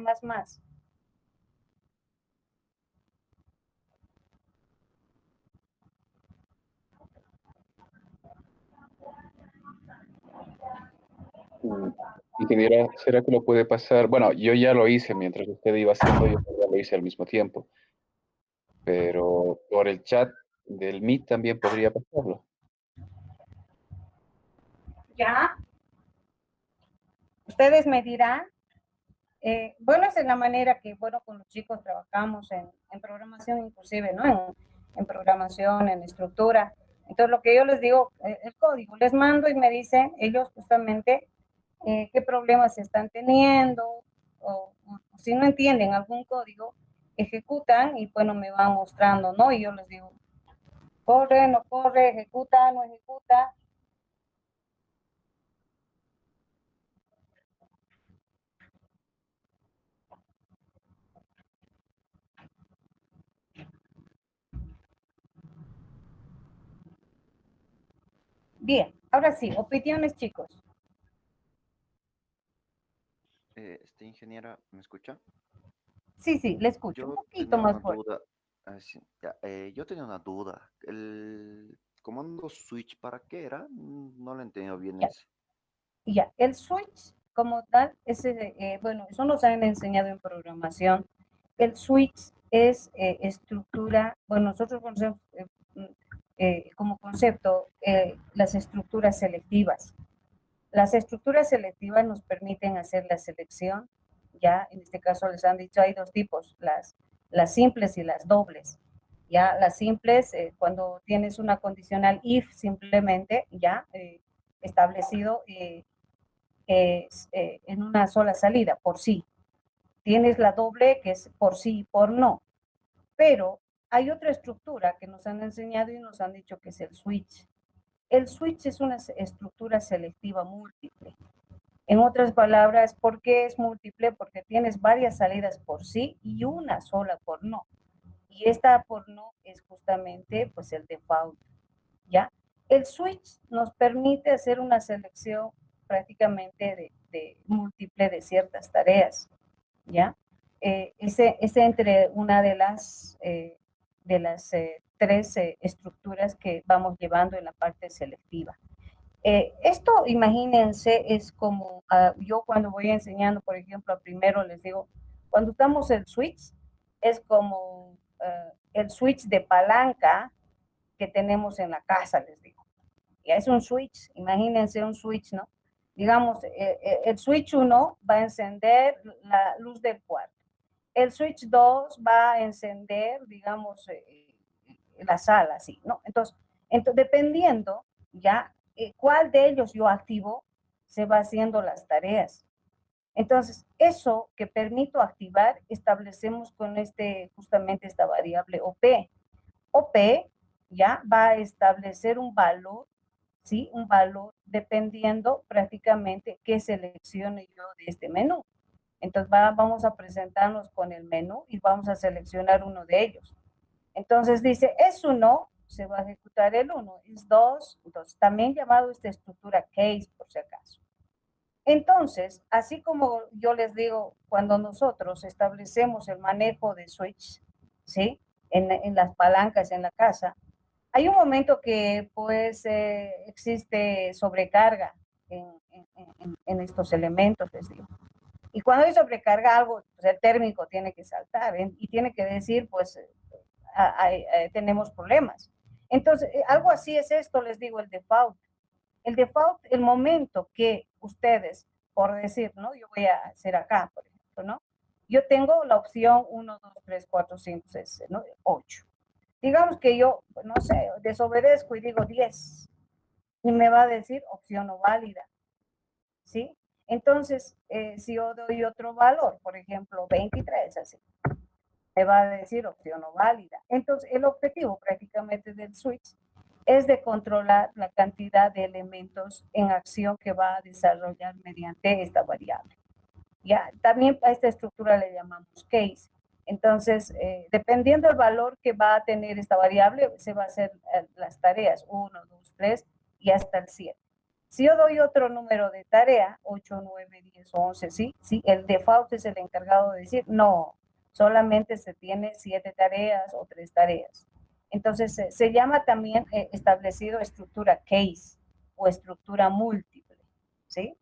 Ingeniera, ¿será que lo puede pasar? Bueno, yo ya lo hice mientras usted iba haciendo, yo ya lo hice al mismo tiempo, pero por el chat del Meet también podría pasarlo. Ya, ustedes me dirán. Bueno, esa es la manera que, bueno, con los chicos trabajamos en programación inclusive, ¿no? En programación, en estructura. Entonces, lo que yo les digo, el código, les mando y me dicen ellos justamente qué problemas están teniendo o si no entienden algún código, ejecutan y, bueno, me van mostrando, ¿no? Y yo les digo, corre, no corre, ejecuta, no ejecuta. Bien, ahora sí, opiniones, chicos. Ingeniera, ¿me escucha? Sí, le escucho, un Yo poquito tenía más una fuerte. duda. Sí, ya, yo tenía una duda. ¿El comando switch para qué era? No lo he entendido bien Ya. ese. Ya, el switch como tal, bueno, eso nos han enseñado en programación. El switch es estructura, bueno, nosotros conocemos como concepto las estructuras selectivas. Las estructuras selectivas nos permiten hacer la selección, ya en este caso les han dicho hay dos tipos, las simples y las dobles. Ya las simples, cuando tienes una condicional if simplemente, ya establecido en una sola salida, por sí. Tienes la doble que es por sí y por no. Pero hay otra estructura que nos han enseñado y nos han dicho que es el switch. El switch es una estructura selectiva múltiple. En otras palabras, ¿por qué es múltiple? Porque tienes varias salidas por sí y una sola por no. Y esta por no es justamente pues el default, ¿ya? El switch nos permite hacer una selección prácticamente de múltiple de ciertas tareas, ¿ya? Es entre una de las tres estructuras que vamos llevando en la parte selectiva. Esto, imagínense, es como yo cuando voy enseñando, por ejemplo, primero les digo, cuando usamos el switch, es como el switch de palanca que tenemos en la casa, les digo. Ya es un switch, imagínense un switch, ¿no? Digamos, el switch 1 va a encender la luz del cuarto. El switch 2 va a encender, digamos, la sala, ¿sí? ¿No? Entonces, dependiendo, ya, cuál de ellos yo activo, se va haciendo las tareas. Entonces, eso que permito activar, establecemos con justamente esta variable OP. OP ya va a establecer un valor, ¿sí? Un valor dependiendo prácticamente qué seleccione yo de este menú. Entonces vamos a presentarnos con el menú y vamos a seleccionar uno de ellos. Entonces dice, es 1, se va a ejecutar el 1, es 2, entonces también llamado esta estructura case por si acaso. Entonces, así como yo les digo, cuando nosotros establecemos el manejo de switch, ¿sí? En las palancas en la casa, hay un momento que pues existe sobrecarga en estos elementos, les digo. Y cuando hay sobrecarga algo, pues el térmico tiene que saltar y tiene que decir, pues, tenemos problemas. Entonces, algo así es esto, les digo, el default. El default, el momento que ustedes, por decir, ¿no? Yo voy a hacer acá, por ejemplo, ¿no? Yo tengo la opción 1, 2, 3, 4, 5, 6, ¿no? 8. Digamos que yo, no sé, desobedezco y digo 10. Y me va a decir opción no válida, ¿sí? Entonces, si yo doy otro valor, por ejemplo, 23, así, me va a decir opción no válida. Entonces, el objetivo prácticamente del switch es de controlar la cantidad de elementos en acción que va a desarrollar mediante esta variable. Ya, también a esta estructura le llamamos case. Entonces, dependiendo del valor que va a tener esta variable, se va a hacer las tareas 1, 2, 3 y hasta el 7. Si yo doy otro número de tarea, 8, 9, 10, 11, ¿sí? ¿Sí? El default es el encargado de decir, no, solamente se tiene 7 tareas o 3 tareas. Entonces, se llama también establecido estructura case o estructura múltiple, ¿sí?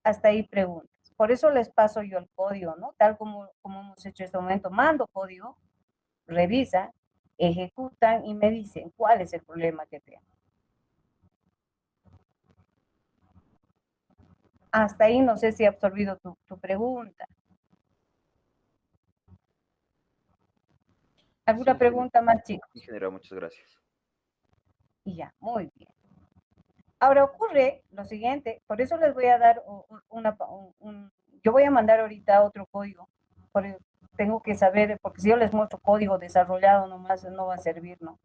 Hasta ahí preguntas. Por eso les paso yo el código, ¿no? Tal como hemos hecho en este momento, mando código, revisan, ejecutan y me dicen cuál es el problema que tengo. Hasta ahí no sé si he absorbido tu pregunta. ¿Alguna Sí, pregunta más, chicos? ingeniero, muchas gracias. Y ya, muy bien. Ahora ocurre lo siguiente, por eso les voy a dar yo voy a mandar ahorita otro código, porque tengo que saber, porque si yo les muestro código desarrollado nomás no va a servir, ¿no?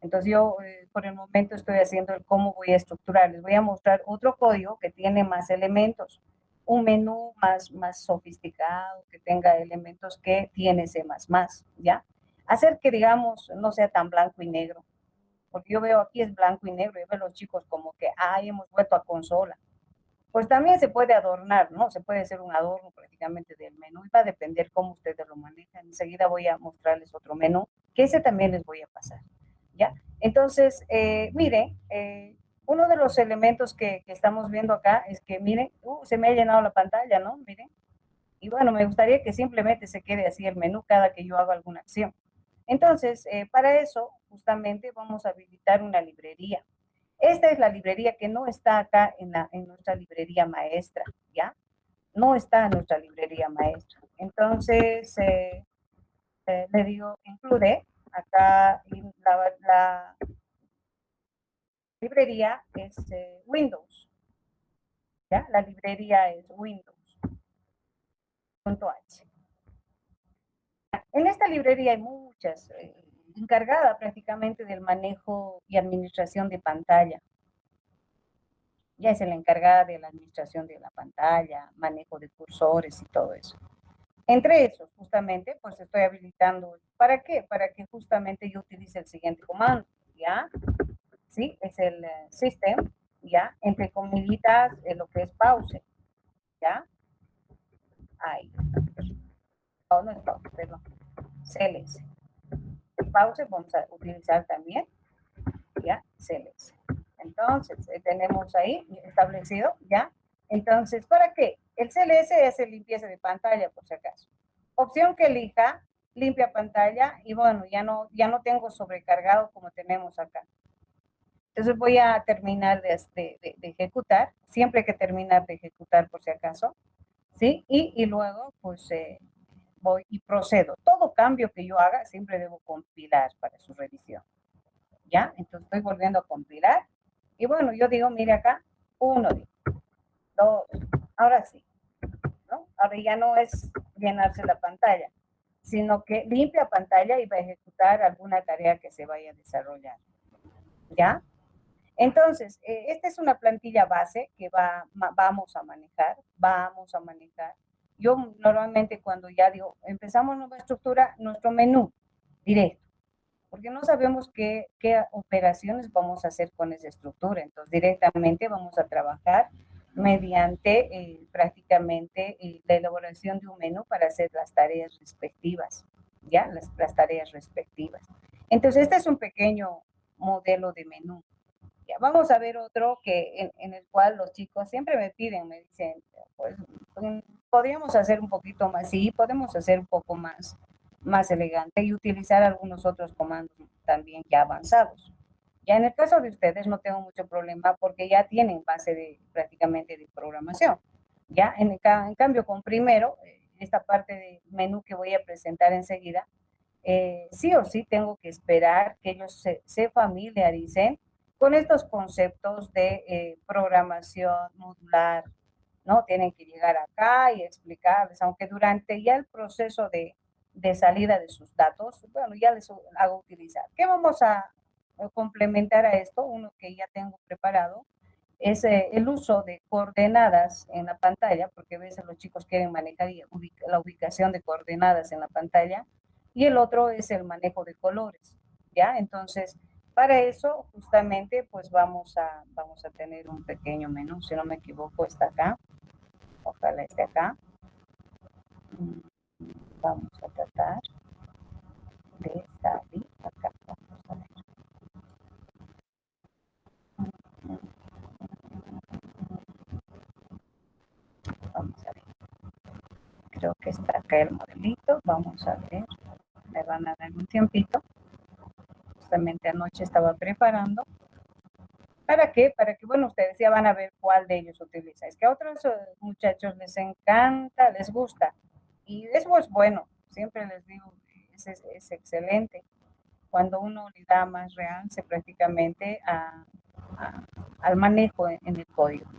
Entonces yo por el momento estoy haciendo el cómo voy a estructurar. Les voy a mostrar otro código que tiene más elementos, un menú más sofisticado, que tenga elementos que tiene C++, ¿ya? Hacer que, digamos, no sea tan blanco y negro, porque yo veo aquí es blanco y negro, yo veo a los chicos como que, ay, hemos vuelto a consola. Pues también se puede adornar, ¿no? Se puede hacer un adorno prácticamente del menú y va a depender cómo ustedes lo manejan. Enseguida voy a mostrarles otro menú, que ese también les voy a pasar, ¿ya? Entonces, miren, uno de los elementos que estamos viendo acá es que, miren, se me ha llenado la pantalla, ¿no? Miren, Y bueno, me gustaría que simplemente se quede así el menú cada que yo haga alguna acción. Entonces, para eso, justamente vamos a habilitar una librería. Esta es la librería que no está acá en nuestra librería maestra, ¿ya? No está en nuestra librería maestra. Entonces, le digo, include acá la librería es Windows, ¿ya? La librería es Windows.h. En esta librería hay muchas, encargada prácticamente del manejo y administración de pantalla. Ya es la encargada de la administración de la pantalla, manejo de cursores y todo eso. Entre esos, justamente, pues estoy habilitando. ¿Para qué? Para que justamente yo utilice el siguiente comando, ¿ya? Sí, es el system, ¿ya? Entre comillitas, lo que es pause, ¿ya? Ahí. Oh, no es pause, perdón. CLS. Pause vamos a utilizar también, ¿ya? CLS. Entonces, tenemos ahí establecido, ¿ya? Entonces, ¿para qué? El CLS es el limpieza de pantalla, por si acaso. Opción que elija, limpia pantalla, y bueno, ya no tengo sobrecargado como tenemos acá. Entonces voy a terminar de ejecutar, siempre hay que terminar de ejecutar por si acaso, ¿sí? Y luego, pues, voy y procedo. Todo cambio que yo haga, siempre debo compilar para su revisión, ¿ya? Entonces estoy volviendo a compilar, y bueno, yo digo, mire acá, 1, 2, ahora sí, ¿no? Ahora ya no es llenarse la pantalla, sino que limpia pantalla y va a ejecutar alguna tarea que se vaya a desarrollar, ¿ya? Entonces, esta es una plantilla base que vamos a manejar. Yo normalmente cuando ya digo, empezamos nueva estructura, nuestro menú directo, porque no sabemos qué operaciones vamos a hacer con esa estructura. Entonces, directamente vamos a trabajar mediante prácticamente la elaboración de un menú para hacer las tareas respectivas, ¿ya? Las tareas respectivas. Entonces, este es un pequeño modelo de menú. Ya, vamos a ver otro que en el cual los chicos siempre me piden, me dicen, pues, podríamos hacer un poquito más, sí, podemos hacer un poco más elegante y utilizar algunos otros comandos también ya avanzados. Ya en el caso de ustedes no tengo mucho problema porque ya tienen base prácticamente de programación. Ya en cambio con primero, esta parte de menú que voy a presentar enseguida, sí o sí tengo que esperar que ellos se familiaricen con estos conceptos de programación modular, ¿no? Tienen que llegar acá y explicarles, aunque durante ya el proceso de salida de sus datos, bueno, ya les hago utilizar. ¿Qué vamos a complementar a esto? Uno que ya tengo preparado es el uso de coordenadas en la pantalla, porque a veces los chicos quieren manejar la ubicación de coordenadas en la pantalla, y el otro es el manejo de colores, ¿ya? Entonces, para eso, justamente, pues vamos a tener un pequeño menú, si no me equivoco, está acá, ojalá esté acá. Vamos a tratar de salir acá, vamos a ver. Vamos a ver. Creo que está acá el modelito. Vamos a ver. Me van a dar un tiempito. Justamente anoche estaba preparando. ¿Para qué? Para que, bueno, ustedes ya van a ver cuál de ellos utiliza. Es que a otros muchachos les encanta, les gusta. Y eso es bueno. Siempre les digo, es excelente. Cuando uno le da más realce prácticamente al manejo en el código.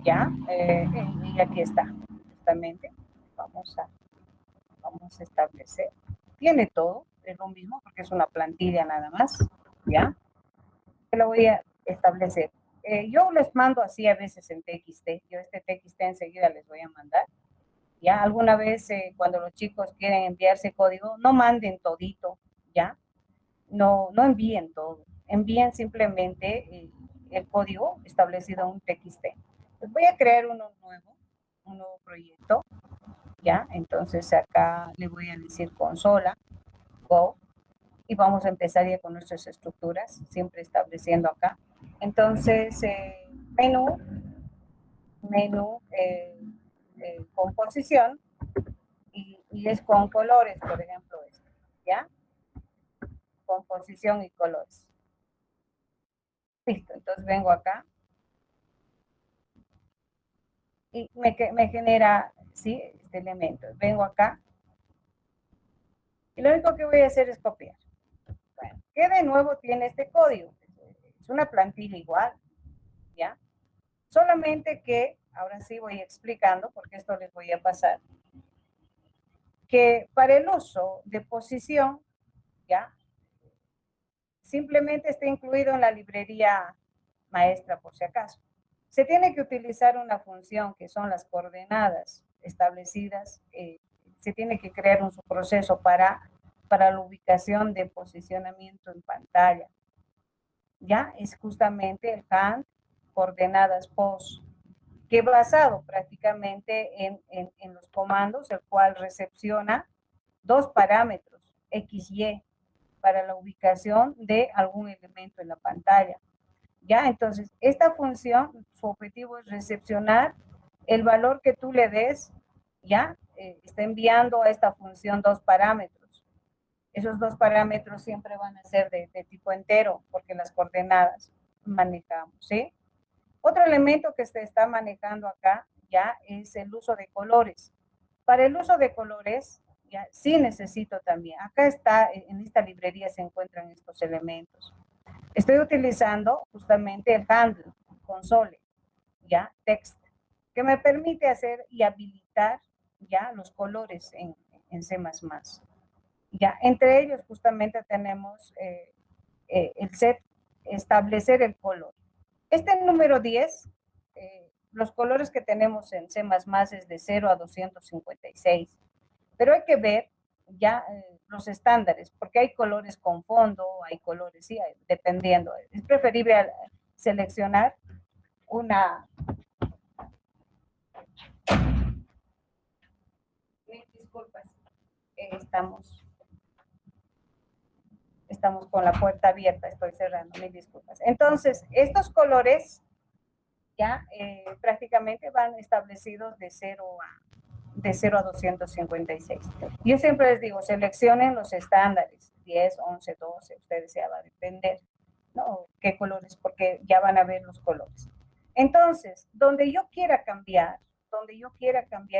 ¿Ya? Y aquí está, justamente. Vamos a establecer. Tiene todo, es lo mismo porque es una plantilla nada más, ¿ya? Lo voy a establecer. Yo les mando así a veces en TXT. Yo este TXT enseguida les voy a mandar. ¿Ya? Alguna vez cuando los chicos quieren enviarse código, no manden todito, ¿ya? No envíen todo. Envíen simplemente el código establecido en un TXT. Les voy a crear un nuevo proyecto, ¿ya? Entonces acá le voy a decir consola, go, y vamos a empezar ya con nuestras estructuras, siempre estableciendo acá. Entonces, menú, composición, y es con colores, por ejemplo, esto, ¿ya? Composición y colores. Listo, entonces vengo acá y me genera, ¿sí? Este elemento. Vengo acá y lo único que voy a hacer es copiar. Bueno, ¿qué de nuevo tiene este código? Es una plantilla igual, ¿ya? Solamente que, ahora sí voy explicando, porque esto les voy a pasar, que para el uso de posición, ¿ya? Simplemente está incluido en la librería maestra, por si acaso. Se tiene que utilizar una función que son las coordenadas establecidas. Se tiene que crear un subproceso para la ubicación de posicionamiento en pantalla. Ya es justamente el hand coordenadas pos, que basado prácticamente en los comandos, el cual recepciona dos parámetros, X, Y, para la ubicación de algún elemento en la pantalla. ¿Ya? Entonces, esta función, su objetivo es recepcionar el valor que tú le des, ¿ya? Está enviando a esta función dos parámetros. Esos dos parámetros siempre van a ser de tipo entero, porque las coordenadas manejamos, ¿sí? Otro elemento que se está manejando acá, ya, es el uso de colores. Para el uso de colores, ya, sí necesito también. Acá está, en esta librería se encuentran estos elementos. Estoy utilizando justamente el handle, console, ya, text, que me permite hacer y habilitar ya los colores en C++. Ya, entre ellos justamente tenemos el set, establecer el color. Este número 10, los colores que tenemos en C++ es de 0 a 256, pero hay que ver ya los estándares, porque hay colores con fondo, hay colores, sí, dependiendo. Es preferible seleccionar una... Disculpas, estamos con la puerta abierta, estoy cerrando, mil disculpas. Entonces, estos colores ya prácticamente van establecidos de 0 a 256. Yo siempre les digo, seleccionen los estándares, 10, 11, 12, ustedes ya va a depender, ¿no? ¿Qué colores? Porque ya van a ver los colores. Entonces, donde yo quiera cambiar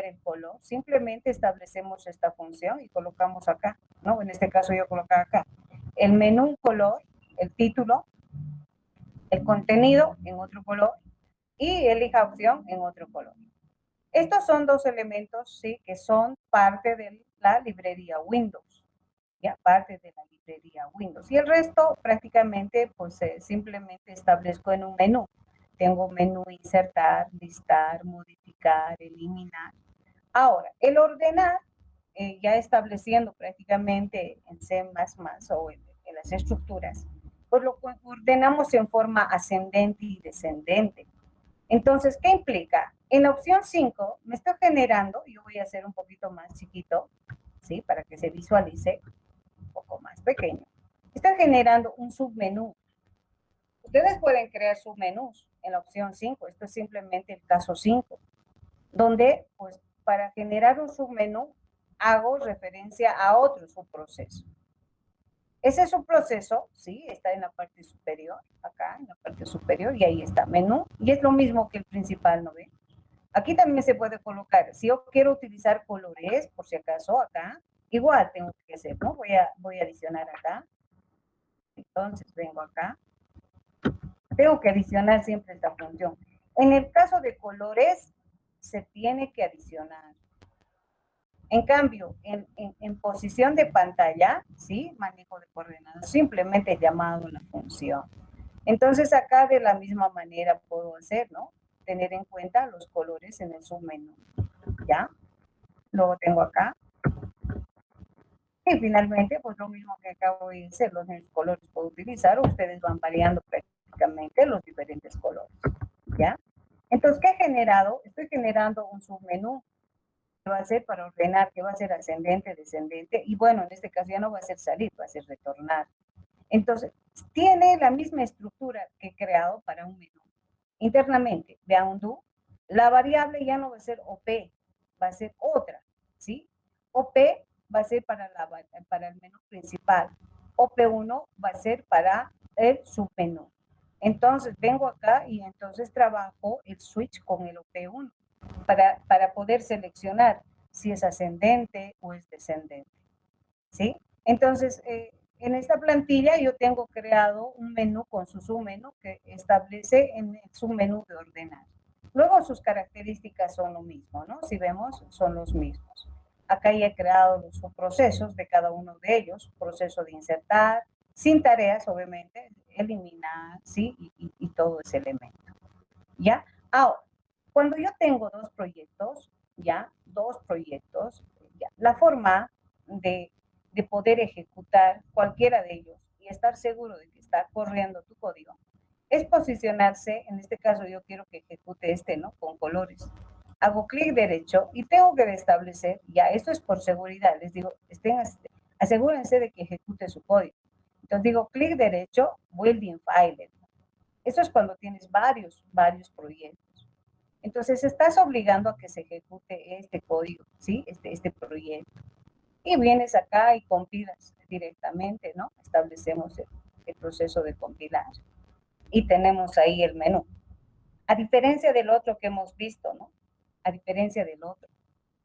el color, simplemente establecemos esta función y colocamos acá, ¿no? En este caso yo colocaba acá el menú color, el título, el contenido en otro color y elija opción en otro color. Estos son dos elementos, sí, que son parte de la librería Windows, ya parte de la librería Windows. Y el resto prácticamente, pues simplemente establezco en un menú. Tengo menú insertar, listar, modificar, eliminar. Ahora, el ordenar, ya estableciendo prácticamente en C++ o en las estructuras, pues lo ordenamos en forma ascendente y descendente. Entonces, ¿qué implica? En la opción 5 me estoy generando, yo voy a hacer un poquito más chiquito, ¿sí? Para que se visualice un poco más pequeño. Estoy generando un submenú. Ustedes pueden crear submenús en la opción 5. Esto es simplemente el caso 5, donde, pues, para generar un submenú, hago referencia a otro subproceso. Ese subproceso, sí, está en la parte superior, acá en la parte superior, y ahí está menú, y es lo mismo que el principal, ¿no ven? Aquí también se puede colocar, si yo quiero utilizar colores, por si acaso, acá, igual tengo que hacer, ¿no? Voy a adicionar acá, entonces vengo acá, tengo que adicionar siempre esta función. En el caso de colores, se tiene que adicionar. En cambio, en posición de pantalla, ¿sí? Manejo de coordenadas, simplemente llamado la función. Entonces, acá de la misma manera puedo hacer, ¿no? Tener en cuenta los colores en el submenú, ¿ya? Luego tengo acá. Y finalmente, pues lo mismo que acabo de decir, los colores puedo utilizar, ustedes van variando prácticamente los diferentes colores, ¿ya? Entonces, ¿qué he generado? Estoy generando un submenú que va a ser para ordenar, que va a ser ascendente, descendente, y bueno, en este caso ya no va a ser salir, va a ser retornar. Entonces, tiene la misma estructura que he creado para un menú. Internamente, vean undo, la variable ya no va a ser OP, va a ser otra, ¿sí? OP va a ser para el menú principal. OP1 va a ser para el submenú. Entonces vengo acá y entonces trabajo el switch con el OP1 para poder seleccionar si es ascendente o es descendente. ¿Sí? Entonces, en esta plantilla yo tengo creado un menú con su submenú que establece en el submenú de ordenar. Luego sus características son lo mismo, ¿no? Si vemos, son los mismos. Acá ya he creado los subprocesos de cada uno de ellos, proceso de insertar, sin tareas, obviamente, eliminar, ¿sí? Y todo ese elemento, ¿ya? Ahora, cuando yo tengo dos proyectos, ¿ya? ¿ya? La forma de poder ejecutar cualquiera de ellos y estar seguro de que está corriendo tu código es posicionarse. En este caso yo quiero que ejecute este, ¿no? Con colores. Hago clic derecho y tengo que establecer, ya esto es por seguridad, les digo, asegúrense de que ejecute su código. Entonces digo clic derecho, building file. Eso es cuando tienes varios proyectos. Entonces estás obligando a que se ejecute este código, ¿sí? Este proyecto. Y vienes acá y compilas directamente, ¿no? Establecemos el proceso de compilar. Y tenemos ahí el menú. A diferencia del otro que hemos visto, ¿no? A diferencia del otro.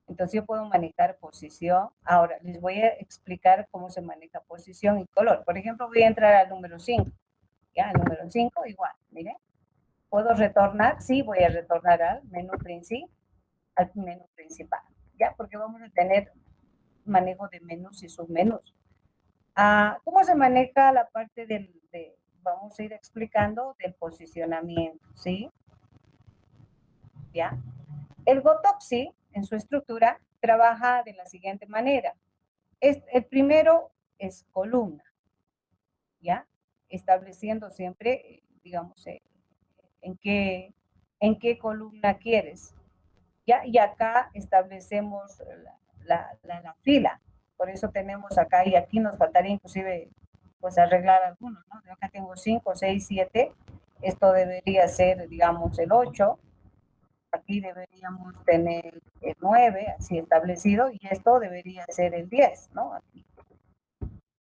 Entonces yo puedo manejar posición. Ahora les voy a explicar cómo se maneja posición y color. Por ejemplo, voy a entrar al número 5. Ya, el número 5 igual, miren. ¿Puedo retornar? Sí, voy a retornar al menú principal. Ya, porque vamos a tener manejo de menús y submenús. ¿Cómo se maneja la parte vamos a ir explicando del posicionamiento, ¿sí? ¿Ya? El Gotoxi, en su estructura, trabaja de la siguiente manera. El primero es columna, ¿ya? Estableciendo siempre, digamos, en qué columna quieres, ¿ya? Y acá establecemos la fila. Por eso tenemos acá, y aquí nos faltaría inclusive, pues, arreglar algunos, ¿no? Yo acá tengo 5, 6, 7. Esto debería ser, digamos, el 8. Aquí deberíamos tener el 9, así establecido, y esto debería ser el 10, ¿no? Aquí.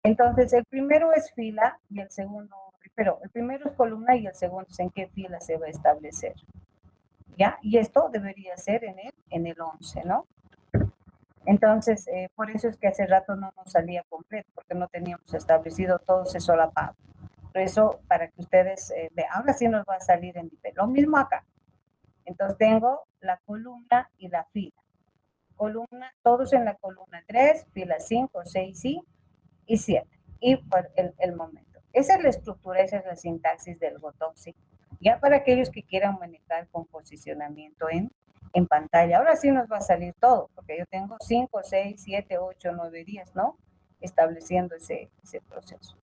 Entonces, el primero es fila y el segundo, pero el primero es columna y el segundo es en qué fila se va a establecer, ¿ya? Y esto debería ser en el 11, ¿no? Entonces, por eso es que hace rato no nos salía completo, porque no teníamos establecido todo ese solapado. Por eso, para que ustedes vean, ahora sí nos va a salir en nivel. Lo mismo acá. Entonces, tengo la columna y la fila. Columna, todos en la columna 3, fila 5, 6 y 7. Y por el momento. Esa es la estructura, esa es la sintaxis del Gotoxi. Ya para aquellos que quieran manejar con posicionamiento en pantalla. Ahora sí nos va a salir todo, porque yo tengo 5, 6, 7, 8, 9 días, ¿no? Estableciendo ese proceso.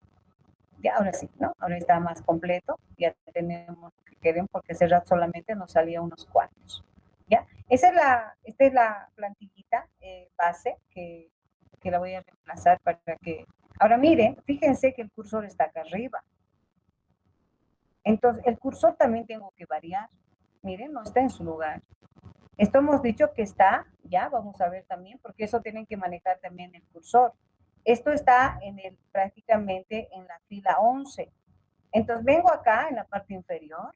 Ya, ahora sí, ¿no? Ahora está más completo. Ya tenemos lo que queremos, porque hace rato solamente nos salía unos cuantos. ¿Ya? Esta es la plantillita base que la voy a reemplazar para que... Ahora miren, fíjense que el cursor está acá arriba. Entonces, el cursor también tengo que variar. Miren, no está en su lugar. Esto hemos dicho que está, ya, vamos a ver también, porque eso tienen que manejar también el cursor. Esto está prácticamente en la fila 11. Entonces, vengo acá en la parte inferior,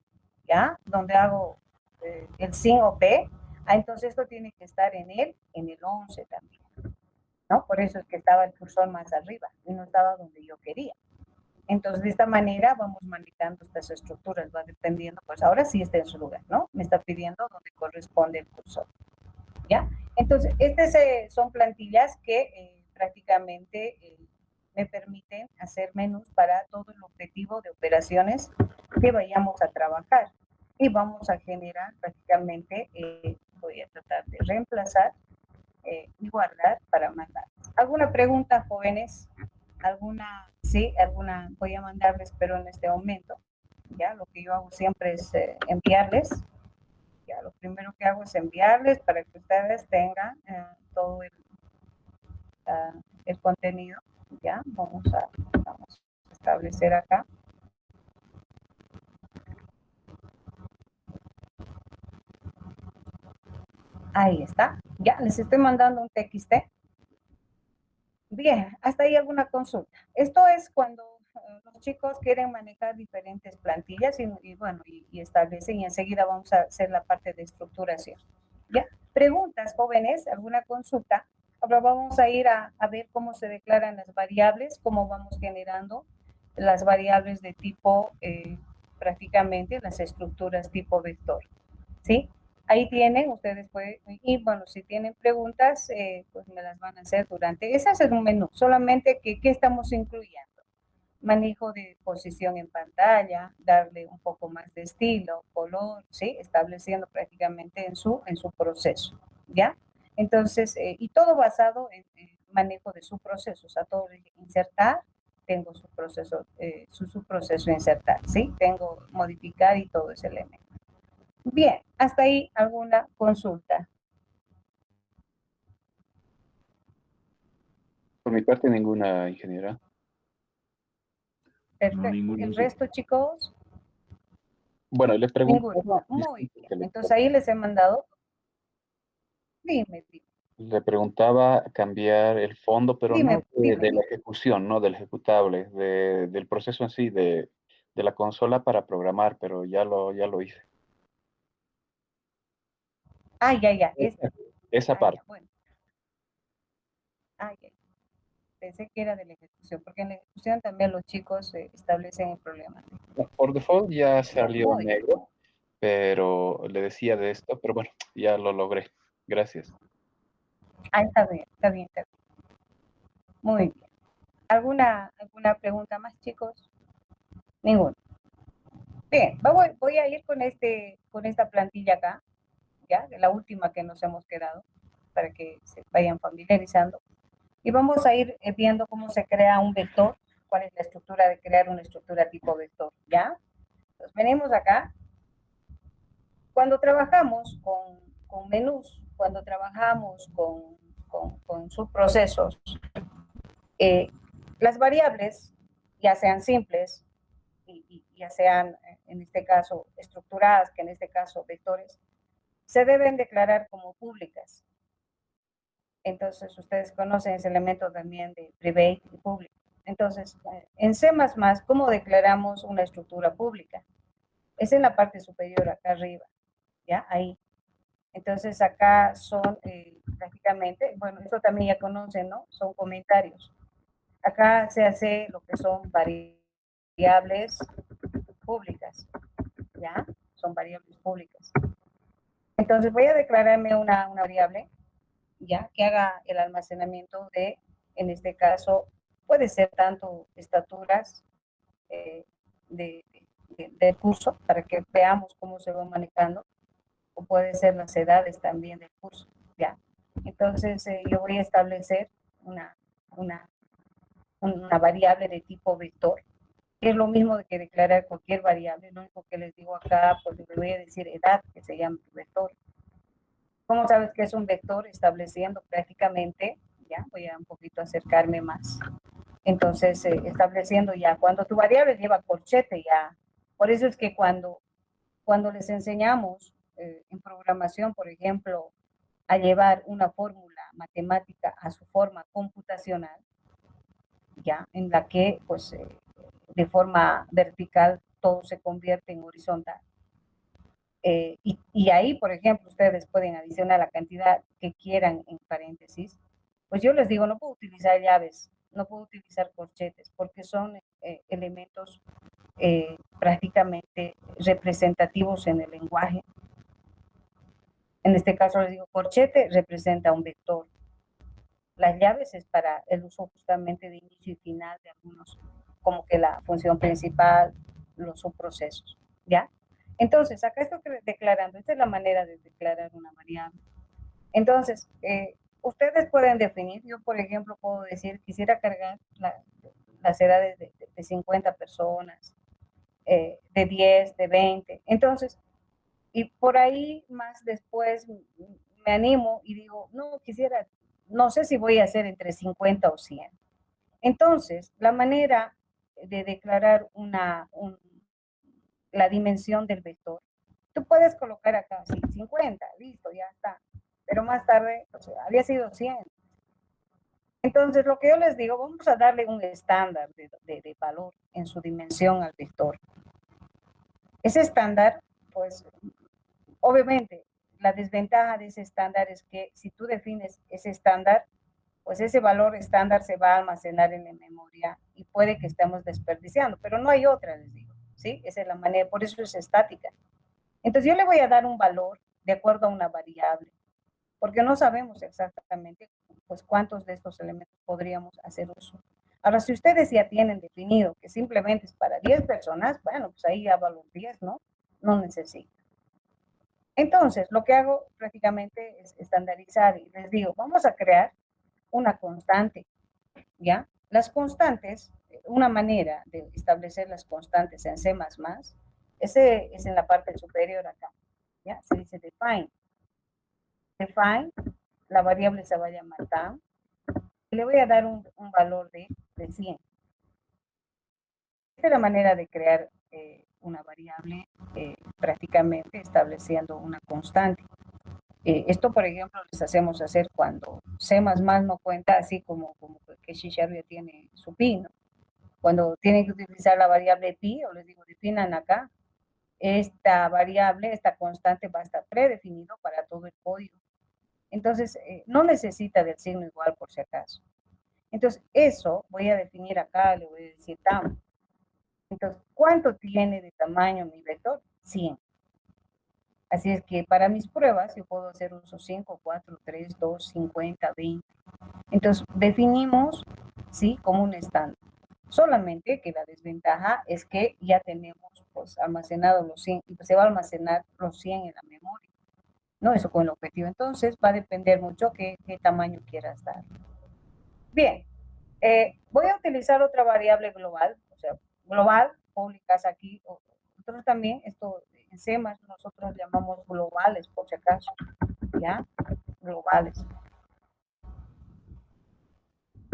ya, donde hago el sin OP. Entonces, esto tiene que estar en el 11 también, ¿no? Por eso es que estaba el cursor más arriba y no estaba donde yo quería. Entonces, de esta manera vamos manejando estas estructuras, va dependiendo, pues ahora sí está en su lugar, ¿no? Me está pidiendo donde corresponde el cursor, ¿ya? Entonces, estas son plantillas que prácticamente me permiten hacer menús para todo el objetivo de operaciones que vayamos a trabajar. Y vamos a generar prácticamente, voy a tratar de reemplazar y guardar para mandar. ¿Alguna pregunta, jóvenes? ¿Alguna? Sí, alguna voy a mandarles, pero en este momento, ya lo que yo hago siempre es enviarles. Ya lo primero que hago es enviarles para que ustedes tengan todo el contenido. Ya, vamos a establecer acá. Ahí está. Ya, les estoy mandando un TXT. Bien, hasta ahí alguna consulta. Esto es cuando los chicos quieren manejar diferentes plantillas y establecen, y enseguida vamos a hacer la parte de estructuración. ¿Ya? Preguntas, jóvenes, alguna consulta. Ahora vamos a ir a ver cómo se declaran las variables, cómo vamos generando las variables de tipo, prácticamente las estructuras tipo vector. ¿Sí? Ahí tienen, ustedes pueden, y bueno, si tienen preguntas, pues me las van a hacer durante, ese es un menú, solamente que, ¿qué estamos incluyendo? Manejo de posición en pantalla, darle un poco más de estilo, color, ¿sí? Estableciendo prácticamente en su proceso, ¿ya? Entonces, y todo basado en manejo de su proceso, o sea, todo insertar, tengo su proceso, su proceso insertar, ¿sí? Tengo modificar y todo ese elemento. Bien, hasta ahí alguna consulta. Por mi parte, ninguna, ingeniera. Perfecto. ninguna. ¿El resto, chicos? Bueno, le pregunto. Ninguno. Muy bien. Entonces ahí les he mandado. Dime, Le preguntaba cambiar el fondo, pero no de la ejecución, no del ejecutable, del proceso en sí, de la consola para programar, pero ya lo hice. Ah, ya. Esa parte. Ya, bueno. Ya. Pensé que era de la ejecución, porque en la ejecución también los chicos establecen el problema. Por default ya salió Muy bien. negro, pero le decía de esto, pero bueno, ya lo logré. Gracias. Está bien. Muy bien. ¿Alguna pregunta más, chicos? Ninguna. Bien, voy a ir con esta plantilla acá, ya, la última que nos hemos quedado, para que se vayan familiarizando. Y vamos a ir viendo cómo se crea un vector, cuál es la estructura de crear una estructura tipo vector, ¿ya? Entonces, venimos acá. Cuando trabajamos con menús, cuando trabajamos con subprocesos, las variables, ya sean simples y ya sean, en este caso, estructuradas, que en este caso vectores, se deben declarar como públicas. Entonces, ustedes conocen ese elemento también de private y público. Entonces, en C++, ¿cómo declaramos una estructura pública? Es en la parte superior, acá arriba, ¿ya? Ahí. Entonces, acá son prácticamente, bueno, esto también ya conocen, ¿no? Son comentarios. Acá se hace lo que son variables públicas, ¿ya? Son variables públicas. Entonces, voy a declararme una variable, ya, que haga el almacenamiento de, en este caso, puede ser tanto estaturas del curso, para que veamos cómo se va manejando, o puede ser las edades también del curso, ya. Entonces, yo voy a establecer una variable de tipo vector, que es lo mismo que declarar cualquier variable. Lo único que les digo acá, pues les voy a decir edad, que se llama vector. ¿Cómo sabes que es un vector? Estableciendo prácticamente, ya voy a un poquito acercarme más. Entonces, estableciendo ya, cuando tu variable lleva corchete, ya. Por eso es que cuando les enseñamos en programación, por ejemplo, a llevar una fórmula matemática a su forma computacional, ya, en la que, pues, de forma vertical todo se convierte en horizontal. Y ahí, por ejemplo, ustedes pueden adicionar la cantidad que quieran en paréntesis. Pues yo les digo, no puedo utilizar llaves, no puedo utilizar corchetes, porque son elementos prácticamente representativos en el lenguaje. En este caso les digo, corchete representa un vector. Las llaves es para el uso justamente de inicio y final de algunos, como que la función principal, los subprocesos, ¿ya? Entonces, acá estoy declarando, esta es la manera de declarar una variable. Entonces, ustedes pueden definir, yo por ejemplo puedo decir, quisiera cargar las edades de 50 personas, de 10, de 20. Entonces, y por ahí más después me animo y digo, no, quisiera, no sé si voy a hacer entre 50 o 100. Entonces, la manera de declarar la dimensión del vector, tú puedes colocar acá, sí, 50, listo, ya está. Pero más tarde, o sea, había sido 100. Entonces, lo que yo les digo, vamos a darle un estándar de valor en su dimensión al vector. Ese estándar, pues, obviamente, la desventaja de ese estándar es que si tú defines ese estándar, pues ese valor estándar se va a almacenar en la memoria y puede que estemos desperdiciando, pero no hay otra, les digo, ¿sí? Esa es la manera, por eso es estática. Entonces, yo le voy a dar un valor de acuerdo a una variable, porque no sabemos exactamente pues cuántos de estos elementos podríamos hacer uso. Ahora, si ustedes ya tienen definido que simplemente es para 10 personas, bueno, pues ahí ya va los 10, ¿no? No necesito. Entonces, lo que hago prácticamente es estandarizar y les digo, vamos a crear una constante, ¿ya? Las constantes, una manera de establecer las constantes en C++, ese es en la parte superior acá, ¿ya? Se dice define. Define, la variable se va a llamar tam, y le voy a dar un valor de 100. Esta es la manera de crear una variable prácticamente estableciendo una constante. Esto, por ejemplo, les hacemos hacer cuando C++ no cuenta así como que C# ya tiene su pi, ¿no? Cuando tienen que utilizar la variable pi, o les digo, definan acá, esta variable, esta constante va a estar predefinido para todo el código. Entonces, no necesita del signo igual por si acaso. Entonces, eso voy a definir acá, le voy a decir tam. Entonces, ¿cuánto tiene de tamaño mi vector? 100. Así es que para mis pruebas yo puedo hacer uso 5, 4, 3, 2, 50, 20. Entonces, definimos, ¿sí? Como un estándar. Solamente que la desventaja es que ya tenemos pues almacenado los 100 y pues, se va a almacenar los 100 en la memoria. ¿No? Eso con el objetivo. Entonces, va a depender mucho qué tamaño quieras dar. Bien, voy a utilizar otra variable global, o sea, global, públicas aquí, nosotros también, esto en C++ nosotros llamamos globales, por si acaso, ¿ya? Globales.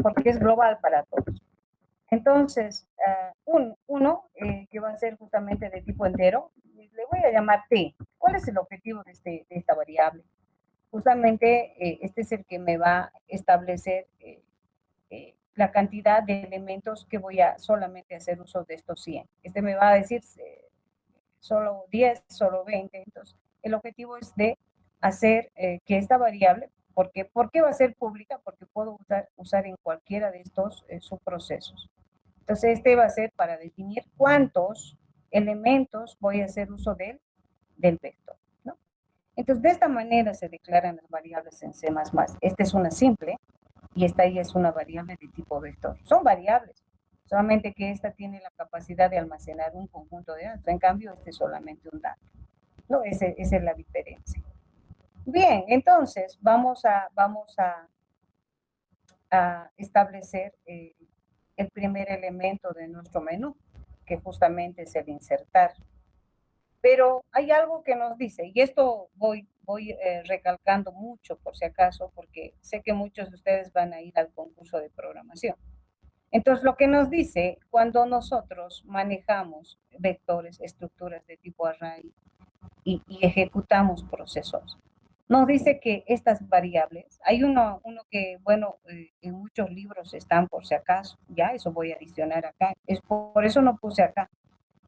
Porque es global para todos. Entonces, uno que va a ser justamente de tipo entero, le voy a llamar T. ¿Cuál es el objetivo de esta variable? Justamente este es el que me va a establecer la cantidad de elementos que voy a solamente hacer uso de estos 100. Este me va a decir solo 10, solo 20. Entonces, el objetivo es de hacer que esta variable, ¿por qué va a ser pública? Porque puedo usar en cualquiera de estos subprocesos. Entonces, este va a ser para definir cuántos elementos voy a hacer uso del vector, ¿no? Entonces, de esta manera se declaran las variables en C++. Esta es una simple y esta ya es una variable de tipo vector. Son variables, solamente que esta tiene la capacidad de almacenar un conjunto de datos. En cambio, este es solamente un dato. ¿No? Esa es la diferencia. Bien, entonces vamos a establecer el primer elemento de nuestro menú, que justamente es el insertar. Pero hay algo que nos dice, y esto voy recalcando mucho por si acaso, porque sé que muchos de ustedes van a ir al concurso de programación. Entonces, lo que nos dice, cuando nosotros manejamos vectores, estructuras de tipo array y ejecutamos procesos, nos dice que estas variables, hay uno que, bueno, en muchos libros están por si acaso, ya, eso voy a adicionar acá, es por eso no puse acá,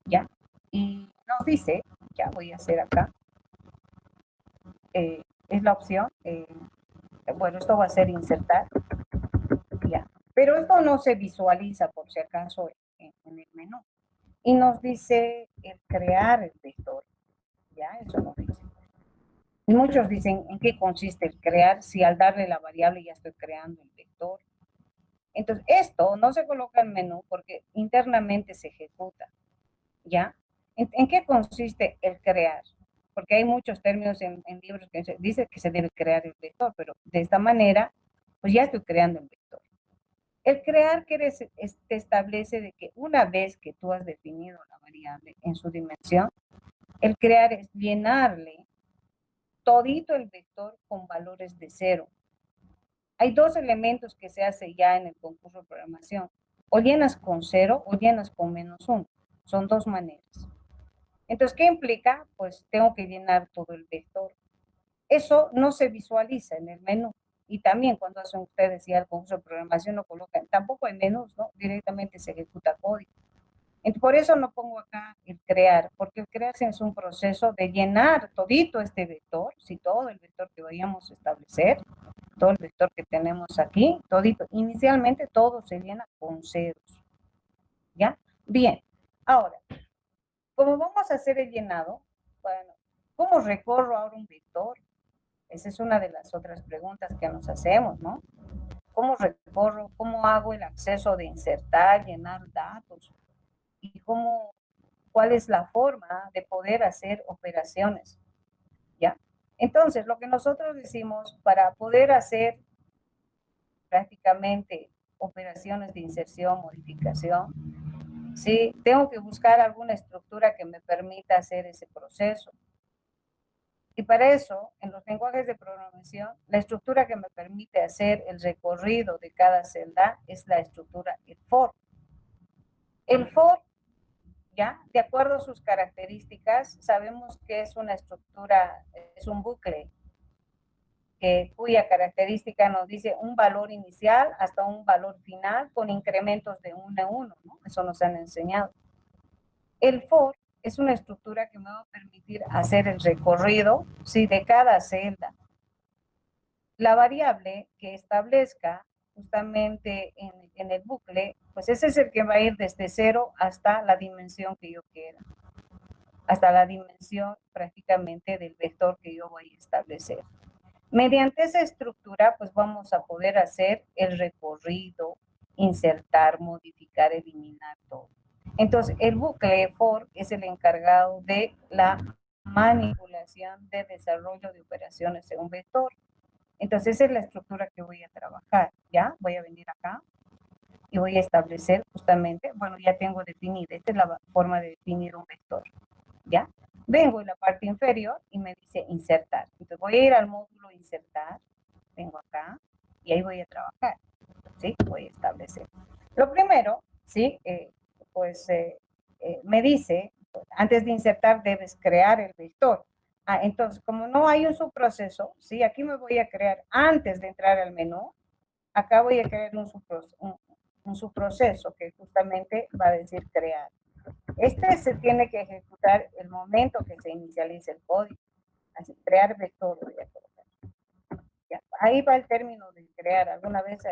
ya, y nos dice, ya voy a hacer acá, es la opción, bueno, esto va a ser insertar, ya, pero esto no se visualiza por si acaso en el menú, y nos dice el crear el vector, ya, eso nos dice. Y muchos dicen, ¿en qué consiste el crear? Si al darle la variable ya estoy creando el vector. Entonces, esto no se coloca en menú porque internamente se ejecuta, ¿ya? ¿En qué consiste el crear? Porque hay muchos términos en libros que dice que se debe crear el vector, pero de esta manera, pues ya estoy creando el vector. El crear te establece de que una vez que tú has definido la variable en su dimensión, el crear es llenarle todito el vector con valores de 0. Hay dos elementos que se hace ya en el concurso de programación. O llenas con 0 o llenas con -1. Son dos maneras. Entonces, ¿qué implica? Pues tengo que llenar todo el vector. Eso no se visualiza en el menú. Y también cuando hacen ustedes ya el curso de programación no colocan, tampoco hay menús, ¿no? Directamente se ejecuta código. Entonces, por eso no pongo acá el crear, porque el crear es un proceso de llenar todito este vector, si todo el vector que vayamos a establecer, todo el vector que tenemos aquí, todito, inicialmente todo se llena con ceros, ¿ya? Bien, ahora, como vamos a hacer el llenado, bueno, ¿cómo recorro ahora un vector? Esa es una de las otras preguntas que nos hacemos, ¿no? ¿Cómo recorro? ¿Cómo hago el acceso de insertar, llenar datos? ¿Y cuál es la forma de poder hacer operaciones? ¿Ya? Entonces, lo que nosotros decimos para poder hacer prácticamente operaciones de inserción, modificación, ¿sí? Tengo que buscar alguna estructura que me permita hacer ese proceso. Y para eso, en los lenguajes de programación, la estructura que me permite hacer el recorrido de cada celda es la estructura el for. El for, ya, de acuerdo a sus características, sabemos que es una estructura, es un bucle, cuya característica nos dice un valor inicial hasta un valor final con incrementos de 1 a 1, ¿no? Eso nos han enseñado. El for es una estructura que me va a permitir hacer el recorrido, ¿sí? De cada celda. La variable que establezca justamente en el bucle, pues ese es el que va a ir desde 0 hasta la dimensión que yo quiera, hasta la dimensión prácticamente del vector que yo voy a establecer. Mediante esa estructura, pues vamos a poder hacer el recorrido, insertar, modificar, eliminar todo. Entonces, el bucle for es el encargado de la manipulación de desarrollo de operaciones en un vector. Entonces, esa es la estructura que voy a trabajar, ¿ya? Voy a venir acá y voy a establecer justamente, bueno, ya tengo definida, esta es la forma de definir un vector, ¿ya? Vengo en la parte inferior y me dice insertar. Entonces, voy a ir al módulo insertar, vengo acá y ahí voy a trabajar, ¿sí? Voy a establecer. Lo primero, ¿sí? Me dice, pues, antes de insertar debes crear el vector. Entonces, como no hay un subproceso, ¿sí? Aquí me voy a crear, antes de entrar al menú, acá voy a crear un subproceso que justamente va a decir crear. Este se tiene que ejecutar el momento que se inicialice el código. Así, crear vector voy a colocar. Ya, ahí va el término de crear. Alguna vez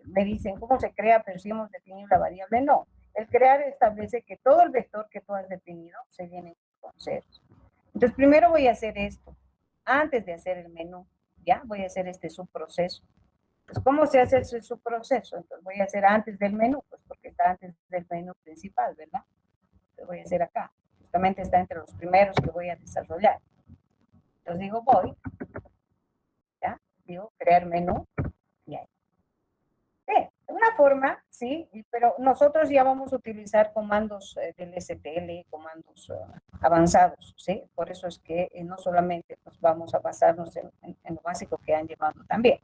me dicen, ¿cómo se crea? Pero si hemos definido la variable. No. El crear establece que todo el vector que tú has definido se llene con ceros. Entonces, primero voy a hacer esto, antes de hacer el menú, ¿ya? Voy a hacer este subproceso. Pues, ¿cómo se hace ese subproceso? Entonces, voy a hacer antes del menú, pues porque está antes del menú principal, ¿verdad? Entonces, voy a hacer acá. Justamente está entre los primeros que voy a desarrollar. Entonces, digo voy, ¿ya? Digo crear menú, y ahí. Una forma, sí, pero nosotros ya vamos a utilizar comandos del STL, comandos avanzados, ¿sí? Por eso es que no solamente pues, vamos a basarnos en lo básico que han llevado también.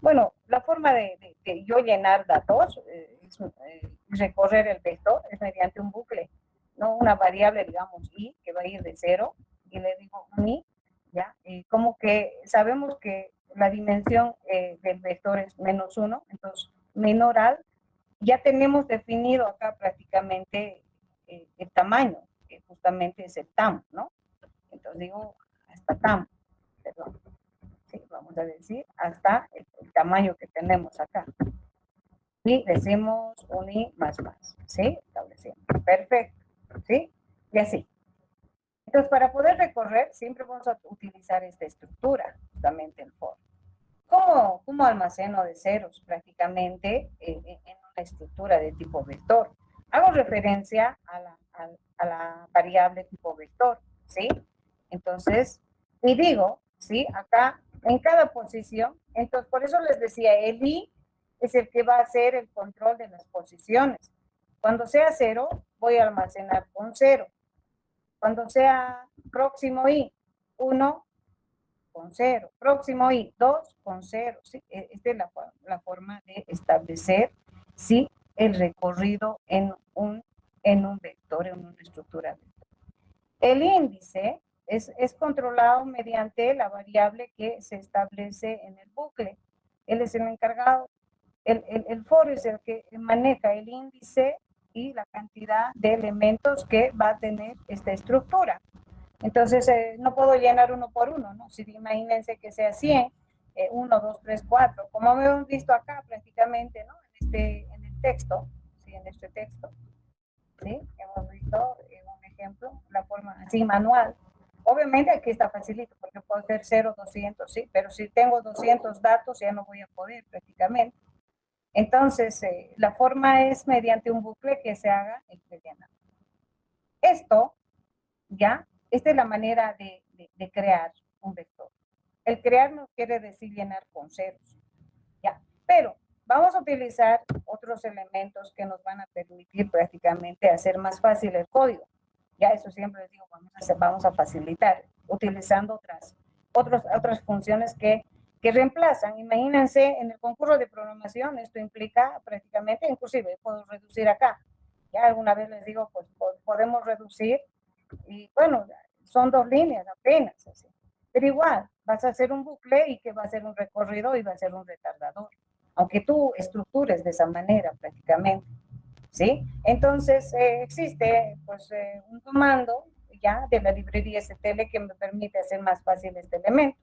Bueno, la forma de yo llenar datos, es recorrer el vector, es mediante un bucle, no una variable, digamos, i, que va a ir de 0, y le digo mi, ¿ya? Y como que sabemos que la dimensión del vector es -1, entonces menor al, ya tenemos definido acá prácticamente el tamaño, que justamente es el tam, ¿no? Entonces digo, hasta tam, perdón. Sí, vamos a decir, hasta el tamaño que tenemos acá. Y decimos un i más, ¿sí? Establecemos. Perfecto, ¿sí? Y así. Entonces, para poder recorrer, siempre vamos a utilizar esta estructura, justamente el for. ¿Cómo almaceno de ceros prácticamente en una estructura de tipo vector? Hago referencia a la variable tipo vector, ¿sí? Entonces, y digo, ¿sí? Acá, en cada posición, entonces por eso les decía, el i es el que va a hacer el control de las posiciones. Cuando sea 0, voy a almacenar con 0. Cuando sea próximo i, 1, con 0. Próximo i, 2 con 0. ¿Sí? Esta es la forma de establecer, ¿sí? El recorrido en un vector, en una estructura vector. El índice, es controlado mediante la variable que se establece en el bucle. Él es el encargado. El for es el que maneja el índice y la cantidad de elementos que va a tener esta estructura. Entonces, no puedo llenar uno por uno, ¿no? Si imagínense que sea 100, 1, 2, 3, 4, como hemos visto acá prácticamente, ¿no? En el texto, ¿sí? En este texto, ¿sí? Hemos visto un ejemplo, la forma así manual. Obviamente aquí está facilito, porque puedo hacer 0, 200, ¿sí? Pero si tengo 200 datos, ya no voy a poder prácticamente. Entonces, la forma es mediante un bucle que se haga el rellenado. Esto, ya, esta es la manera de crear un vector. El crear no quiere decir llenar con ceros, ya, pero vamos a utilizar otros elementos que nos van a permitir prácticamente hacer más fácil el código. Ya, eso siempre les digo, vamos a facilitar utilizando otras funciones que reemplazan. Imagínense, en el concurso de programación, esto implica prácticamente, inclusive, puedo reducir acá. Ya alguna vez les digo, pues podemos reducir, y bueno, son 2 líneas apenas, así. Pero igual, vas a hacer un bucle y que va a ser un recorrido y va a ser un retardador. Aunque tú estructures de esa manera prácticamente, ¿sí? Entonces, existe, pues, un comando, ya, de la librería STL que me permite hacer más fácil este elemento.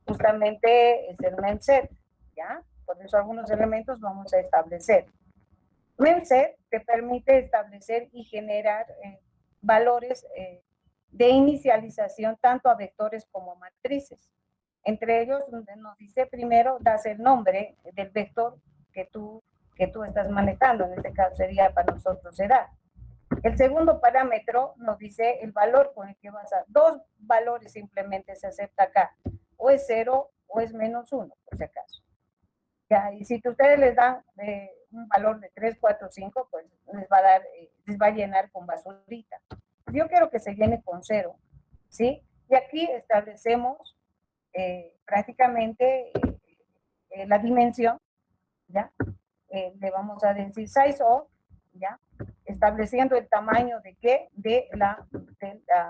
Justamente es el memset, ¿ya? Por eso algunos elementos vamos a establecer. Memset te permite establecer y generar valores de inicialización tanto a vectores como a matrices. Entre ellos, donde nos dice primero, das el nombre del vector que tú estás manejando. En este caso sería para nosotros edad. El segundo parámetro nos dice el valor con el que vas a... 2 valores simplemente se acepta acá. O es 0 o es -1, por si acaso. Ya, y si ustedes les dan un valor de 3, 4, 5, pues les va a llenar con basurita. Yo quiero que se llene con 0, ¿sí? Y aquí establecemos prácticamente la dimensión, ¿ya? Le vamos a decir size of, ¿ya? Estableciendo el tamaño de qué, de la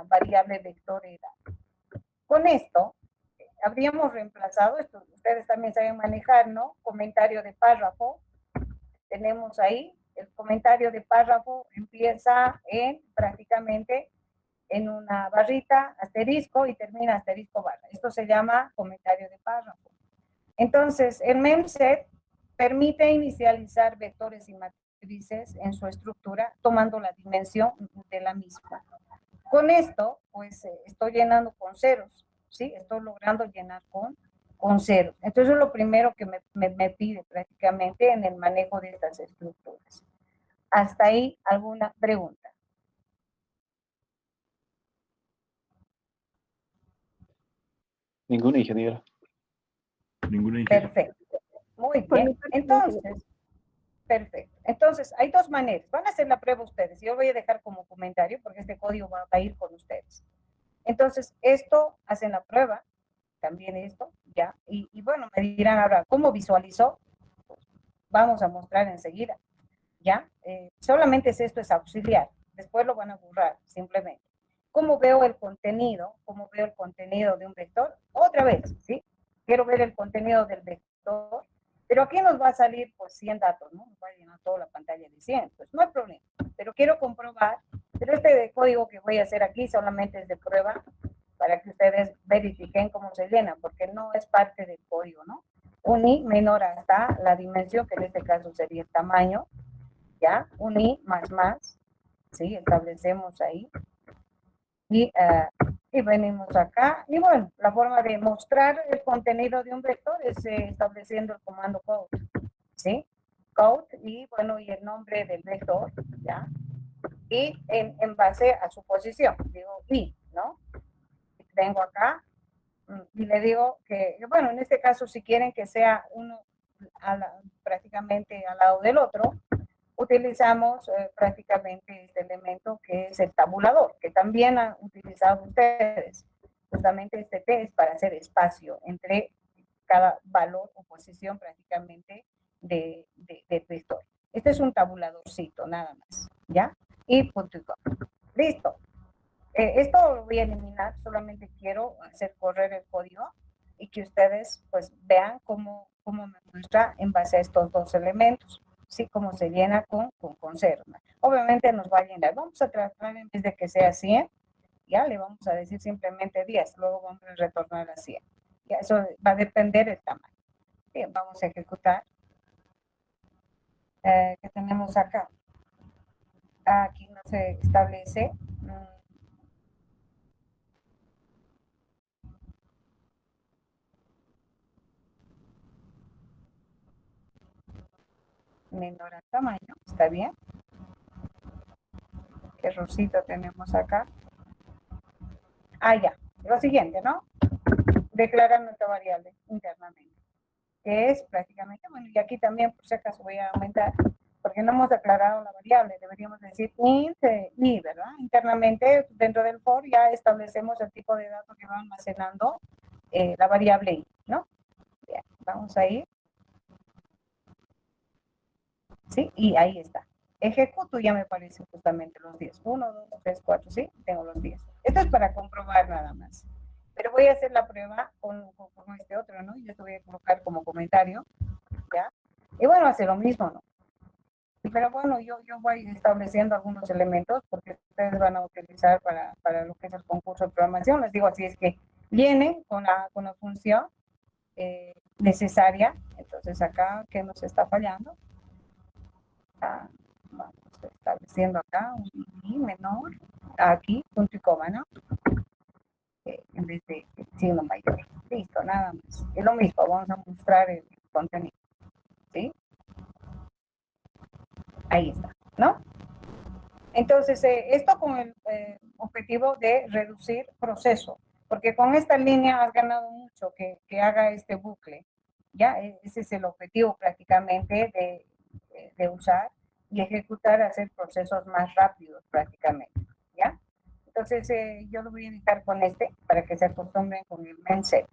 variable vector edad. Con esto, habríamos reemplazado esto. Ustedes también saben manejar, ¿no? Comentario de párrafo. Tenemos ahí, el comentario de párrafo empieza prácticamente en una barrita, asterisco, y termina asterisco barra. Esto se llama comentario de párrafo. Entonces, el memset permite inicializar vectores y matrices en su estructura, tomando la dimensión de la misma. Con esto, pues, estoy llenando con ceros, ¿sí? Estoy logrando llenar con ceros. Entonces, es lo primero que me pide prácticamente en el manejo de estas estructuras. ¿Hasta ahí alguna pregunta? Ninguna, ingeniera. Ninguna ingeniera. Perfecto. Muy bien. Entonces, perfecto. Entonces, hay 2 maneras. Van a hacer la prueba ustedes. Yo voy a dejar como comentario porque este código va a ir con ustedes. Entonces, esto, hacen la prueba, también esto, ya. Y bueno, me dirán ahora, ¿cómo visualizó? Pues, vamos a mostrar enseguida, ¿ya? Solamente esto es auxiliar. Después lo van a borrar, simplemente. ¿Cómo veo el contenido? ¿Cómo veo el contenido de un vector? Otra vez, ¿sí? Quiero ver el contenido del vector, pero aquí nos va a salir, pues, 100 datos, ¿no? Nos va a llenar toda la pantalla de 100, pues no hay problema. Pero quiero comprobar, pero este código que voy a hacer aquí solamente es de prueba para que ustedes verifiquen cómo se llena, porque no es parte del código, ¿no? Un i menor hasta la dimensión, que en este caso sería el tamaño, ¿ya? Un i más, ¿sí? Establecemos ahí. Y venimos acá. Y bueno, la forma de mostrar el contenido de un vector es estableciendo el comando code, ¿sí? Code y bueno, y el nombre del vector, ¿ya? Y en base a su posición, digo i, ¿no? Vengo acá y le digo que, bueno, en este caso, si quieren que sea uno prácticamente al lado del otro, utilizamos prácticamente este elemento que es el tabulador, que también han utilizado ustedes. Justamente este T es para hacer espacio entre cada valor o posición prácticamente del vector. Este es un tabuladorcito, nada más, ¿ya? Y punto y coma. Listo. Esto lo voy a eliminar, solamente quiero hacer correr el código y que ustedes pues vean cómo me muestra en base a estos dos elementos, ¿sí? Cómo se llena con cero. Obviamente nos va a llenar, vamos a tratar en vez de que sea 100, ya le vamos a decir simplemente 10, luego vamos a retornar a 100. Ya, eso va a depender del tamaño. Bien, vamos a ejecutar. ¿Qué tenemos acá? Aquí no se establece. Menor al tamaño, ¿está bien? ¿Qué errorcito tenemos acá? Ya, lo siguiente, ¿no? Declarar nuestra variable internamente, que es prácticamente, bueno, y aquí también por si acaso voy a aumentar, porque no hemos declarado la variable, deberíamos decir int i, ¿verdad? Internamente, dentro del for, ya establecemos el tipo de datos que va almacenando la variable i, ¿no? Bien, vamos a ir. ¿Sí? Y ahí está. Ejecuto, ya me aparecen justamente los 10. 1, 2, 3, 4, ¿sí? Tengo los 10. Esto es para comprobar nada más. Pero voy a hacer la prueba con este otro, ¿no? Yo te voy a colocar como comentario, ¿ya? Y bueno, hace lo mismo, ¿no? Pero bueno, yo voy estableciendo algunos elementos porque ustedes van a utilizar para lo que es el concurso de programación. Les digo, así es que vienen con la función necesaria. Entonces acá, ¿qué nos está fallando? Vamos estableciendo acá un i menor, aquí, punto y coma, ¿no? En vez de signo mayor. Listo, nada más. Es lo mismo, vamos a mostrar el contenido. ¿Sí? Ahí está, ¿no? Entonces, esto con el objetivo de reducir proceso, porque con esta línea has ganado mucho que haga este bucle, ¿ya? Ese es el objetivo prácticamente de usar y ejecutar, hacer procesos más rápidos prácticamente, ¿ya? Entonces, yo lo voy a dejar con este para que se acostumbren con el mainset.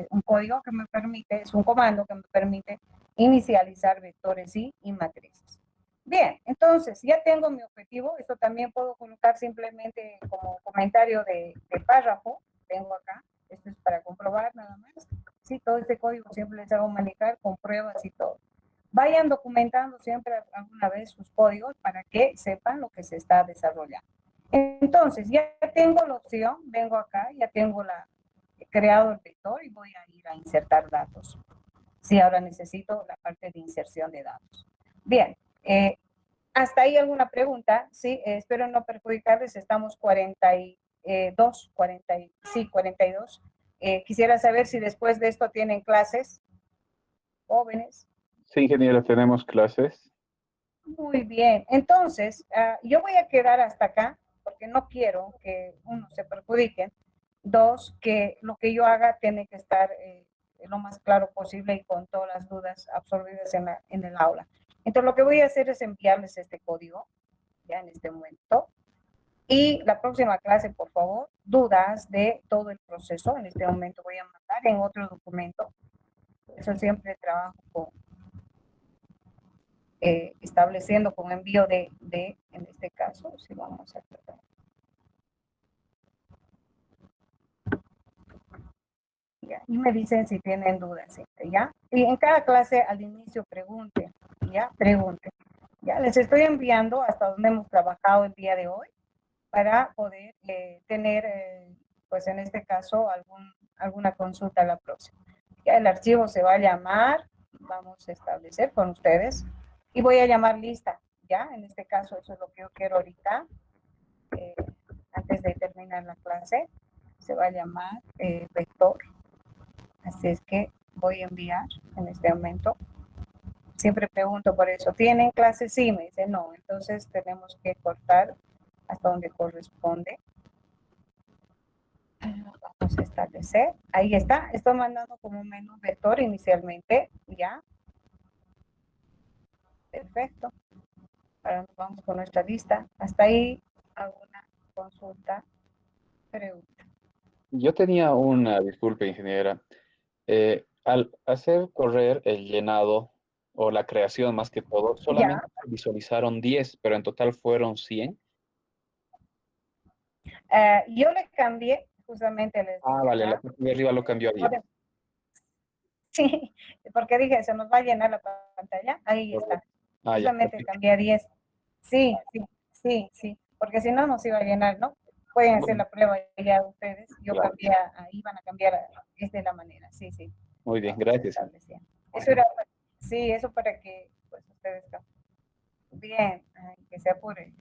Un código que me permite, es un comando que me permite inicializar vectores y matrices. Bien, entonces ya tengo mi objetivo. Esto también puedo colocar simplemente como comentario de párrafo. Tengo acá. Esto es para comprobar nada más. Sí, todo este código siempre les hago manejar con pruebas y todo. Vayan documentando siempre alguna vez sus códigos para que sepan lo que se está desarrollando. Entonces, ya tengo la opción, vengo acá, ya tengo creado el vector y voy a ir a insertar datos. Sí, ahora necesito la parte de inserción de datos. Bien, ¿hasta ahí alguna pregunta? Sí, espero no perjudicarles, estamos 42. Quisiera saber si después de esto tienen clases, jóvenes. Sí, ingeniero, tenemos clases. Muy bien, entonces yo voy a quedar hasta acá porque no quiero que uno se perjudique, dos, que lo que yo haga tiene que estar lo más claro posible y con todas las dudas absorbidas en el aula. Entonces lo que voy a hacer es enviarles este código ya en este momento y la próxima clase, por favor, dudas de todo el proceso. En este momento voy a mandar en otro documento. Eso siempre trabajo con estableciendo con envío en este caso, si vamos a tratar. Ya, y me dicen si tienen dudas, ¿ya? Y en cada clase al inicio pregunten, ¿ya? Pregunten. Ya les estoy enviando hasta donde hemos trabajado el día de hoy para poder tener, pues en este caso, alguna consulta a la próxima. Ya el archivo se va a llamar, vamos a establecer con ustedes, y voy a llamar lista, ¿ya? En este caso, eso es lo que yo quiero ahorita, antes de terminar la clase, se va a llamar vector. Así es que voy a enviar en este momento. Siempre pregunto por eso, ¿tienen clases? Sí, me dice no, entonces tenemos que cortar hasta donde corresponde. Vamos a establecer, ahí está, estoy mandando como un menú vector inicialmente, ya. Perfecto. Ahora nos vamos con nuestra lista. Hasta ahí, alguna consulta, pregunta. Yo tenía una, disculpe, ingeniera. Al hacer correr el llenado o la creación más que todo, solamente Ya. visualizaron 10, pero en total fueron 100. Yo le cambié, justamente les Ah, digo, vale, ¿ya? la parte de arriba lo cambió a 10. Sí, porque dije, se nos va a llenar la pantalla. Ahí está. Ah, ya. Justamente cambié a 10. Sí, sí, sí, sí. Porque si no, nos iba a llenar, ¿no? Pueden hacer la prueba ya ustedes. Yo Claro. cambié, ahí van a cambiar, es de la manera. Sí, sí. Muy bien, Vamos gracias. estableciendo. Eso era, sí, eso para que pues ustedes bien, ay, que se apure.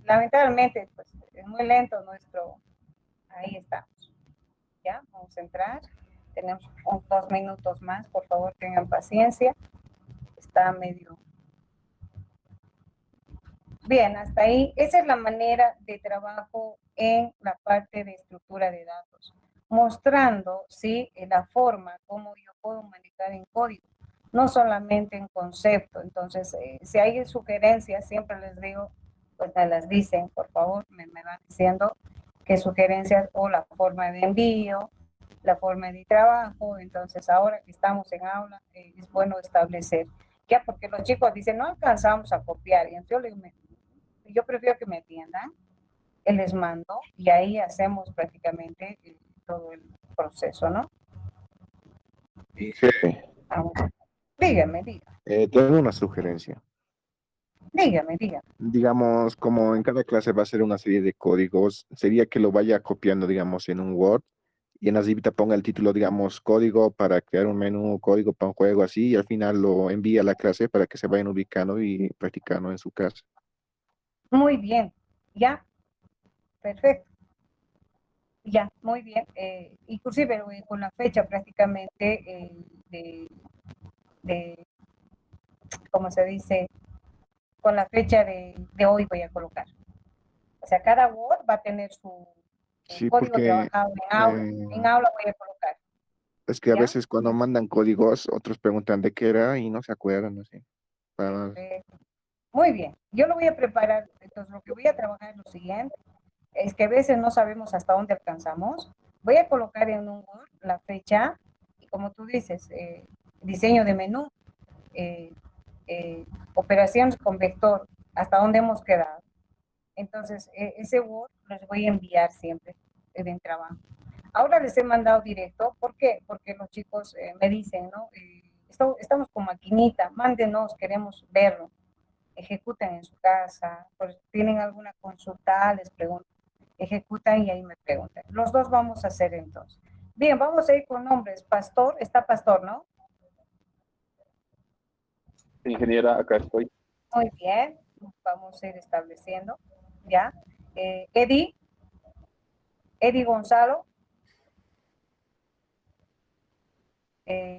Lamentablemente, pues es muy lento nuestro. Ahí estamos. Ya, vamos a entrar. Tenemos 2 minutos más, por favor, tengan paciencia. Está medio. Bien, hasta ahí. Esa es la manera de trabajo en la parte de estructura de datos, mostrando, ¿sí?, la forma como yo puedo manejar en código, no solamente en concepto. Entonces, si hay sugerencias, siempre les digo, pues me las dicen, por favor, me van diciendo qué sugerencias o la forma de envío, la forma de trabajo. Entonces, ahora que estamos en aula, es bueno establecer, ya, porque los chicos dicen, no alcanzamos a copiar, y entonces yo prefiero que me atiendan, les mando, y ahí hacemos prácticamente todo el proceso, ¿no? Dije, Dígame, tengo una sugerencia. dígame. Digamos, como en cada clase va a ser una serie de códigos, sería que lo vaya copiando, digamos, en un Word y en la arribita ponga el título, digamos, código para crear un menú, código para un juego, así, y al final lo envía a la clase para que se vayan ubicando y practicando en su casa. Muy bien, ya, perfecto. Ya, muy bien. Inclusive con la fecha prácticamente de, ¿cómo se dice? Con la fecha de hoy voy a colocar. O sea, cada Word va a tener su Sí, código porque trabajado en aula. En aula voy a colocar. es que a ¿Ya? veces cuando mandan códigos, otros preguntan de qué era y no se acuerdan, así. Para- Muy bien. Yo lo voy a preparar. Entonces, lo que voy a trabajar es lo siguiente. Es que a veces no sabemos hasta dónde alcanzamos. Voy a colocar en un Word la fecha y, como tú dices, diseño de menú, eh, operaciones con vector, hasta dónde hemos quedado. Entonces, ese Word los voy a enviar siempre en trabajo. Ahora les he mandado directo. ¿Por qué? Porque los chicos me dicen, ¿no? Estamos con maquinita, mándenos, queremos verlo. Ejecutan en su casa, pues, tienen alguna consulta, les pregunto, ejecutan y ahí me preguntan. Los dos vamos a hacer entonces. Bien, vamos a ir con nombres. Pastor, está Pastor, ¿no? Ingeniera, acá estoy. Muy bien, vamos a ir estableciendo, ¿ya? Eddie Gonzalo,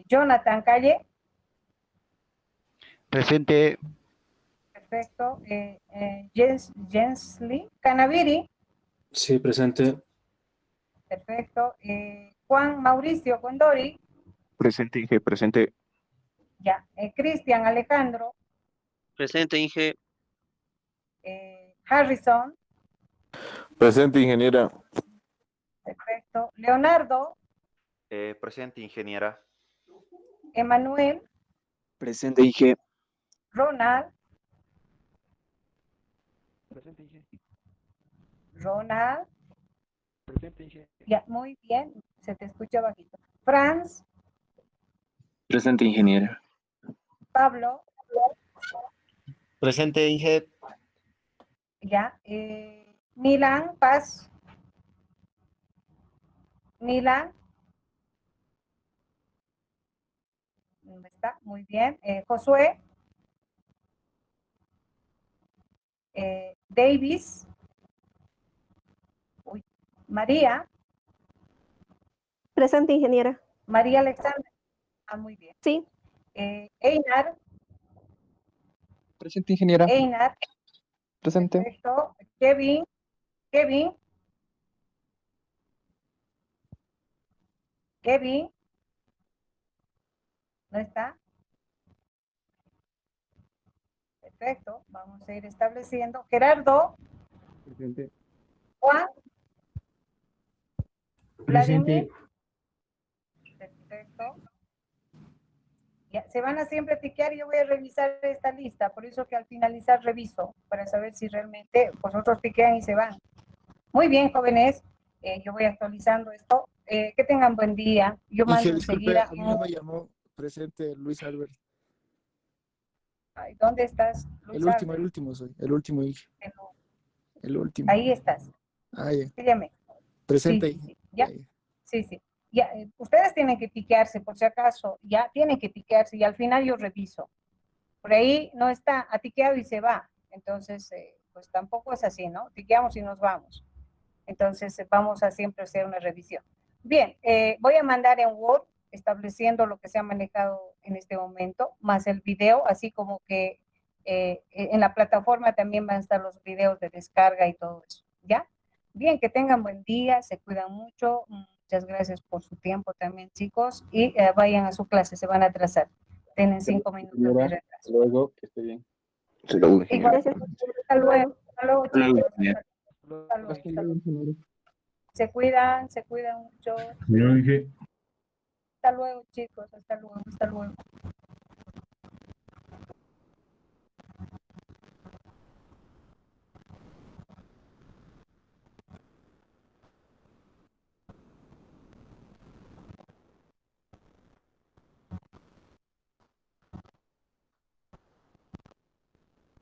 Jonathan Calle, Presente. perfecto. Jensly Canaviri, Sí, presente. perfecto. Juan Mauricio Condori, Presente, Inge, presente. ya. Cristian Alejandro, Presente, Inge. Harrison, Presente, ingeniera. perfecto. Leonardo, Presente, ingeniera. Emanuel, Presente, Inge. Ronald, Presente, Inge. Ronald, Presente, Inge. ya, muy bien, se te escucha bajito. Franz, Presente, ingeniera. Pablo, Presente, Inge. ya. Milan Paz, Milan, está muy bien. Josué, Davis, María, Presente, ingeniera. María Alexandra, muy bien. Sí. Einar, Presente, ingeniera. Presente. perfecto. Kevin, ¿no está? Perfecto, vamos a ir estableciendo. Gerardo, Presente. Juan, Presente. Vladimir, perfecto. Ya, se van a siempre tiquear y yo voy a revisar esta lista, por eso que al finalizar reviso, para saber si realmente vosotros tiquean y se van. Muy bien, jóvenes. Yo voy actualizando esto. Que tengan buen día. Yo mando Inge, disculpe, enseguida. a mí no me llamó presente Luis Albert. Ay, ¿dónde estás, Luis Albert? El último soy, el último Inge. El último. Ahí estás. Ah, ya. Sígueme. Presente. Sí, sí, sí. ¿Ya? Sí, sí. Ya, ustedes tienen que piquearse, por si acaso, ya tienen que piquearse y al final yo reviso. Por ahí no está, ha tiqueado y se va. Entonces, pues tampoco es así, ¿no? Tiqueamos y nos vamos. Entonces, vamos a siempre hacer una revisión. Bien, voy a mandar en Word estableciendo lo que se ha manejado en este momento, más el video, así como que en la plataforma también van a estar los videos de descarga y todo eso, ¿ya? Bien, que tengan buen día, se cuidan mucho. Muchas gracias por su tiempo también, chicos, y vayan a su clase, se van a atrasar. Tienen 5 minutos de retraso. Luego, que esté bien. Igual, hasta luego. Hasta luego, chicos. Hasta luego. Se cuidan mucho. Hasta luego, chicos. Hasta luego.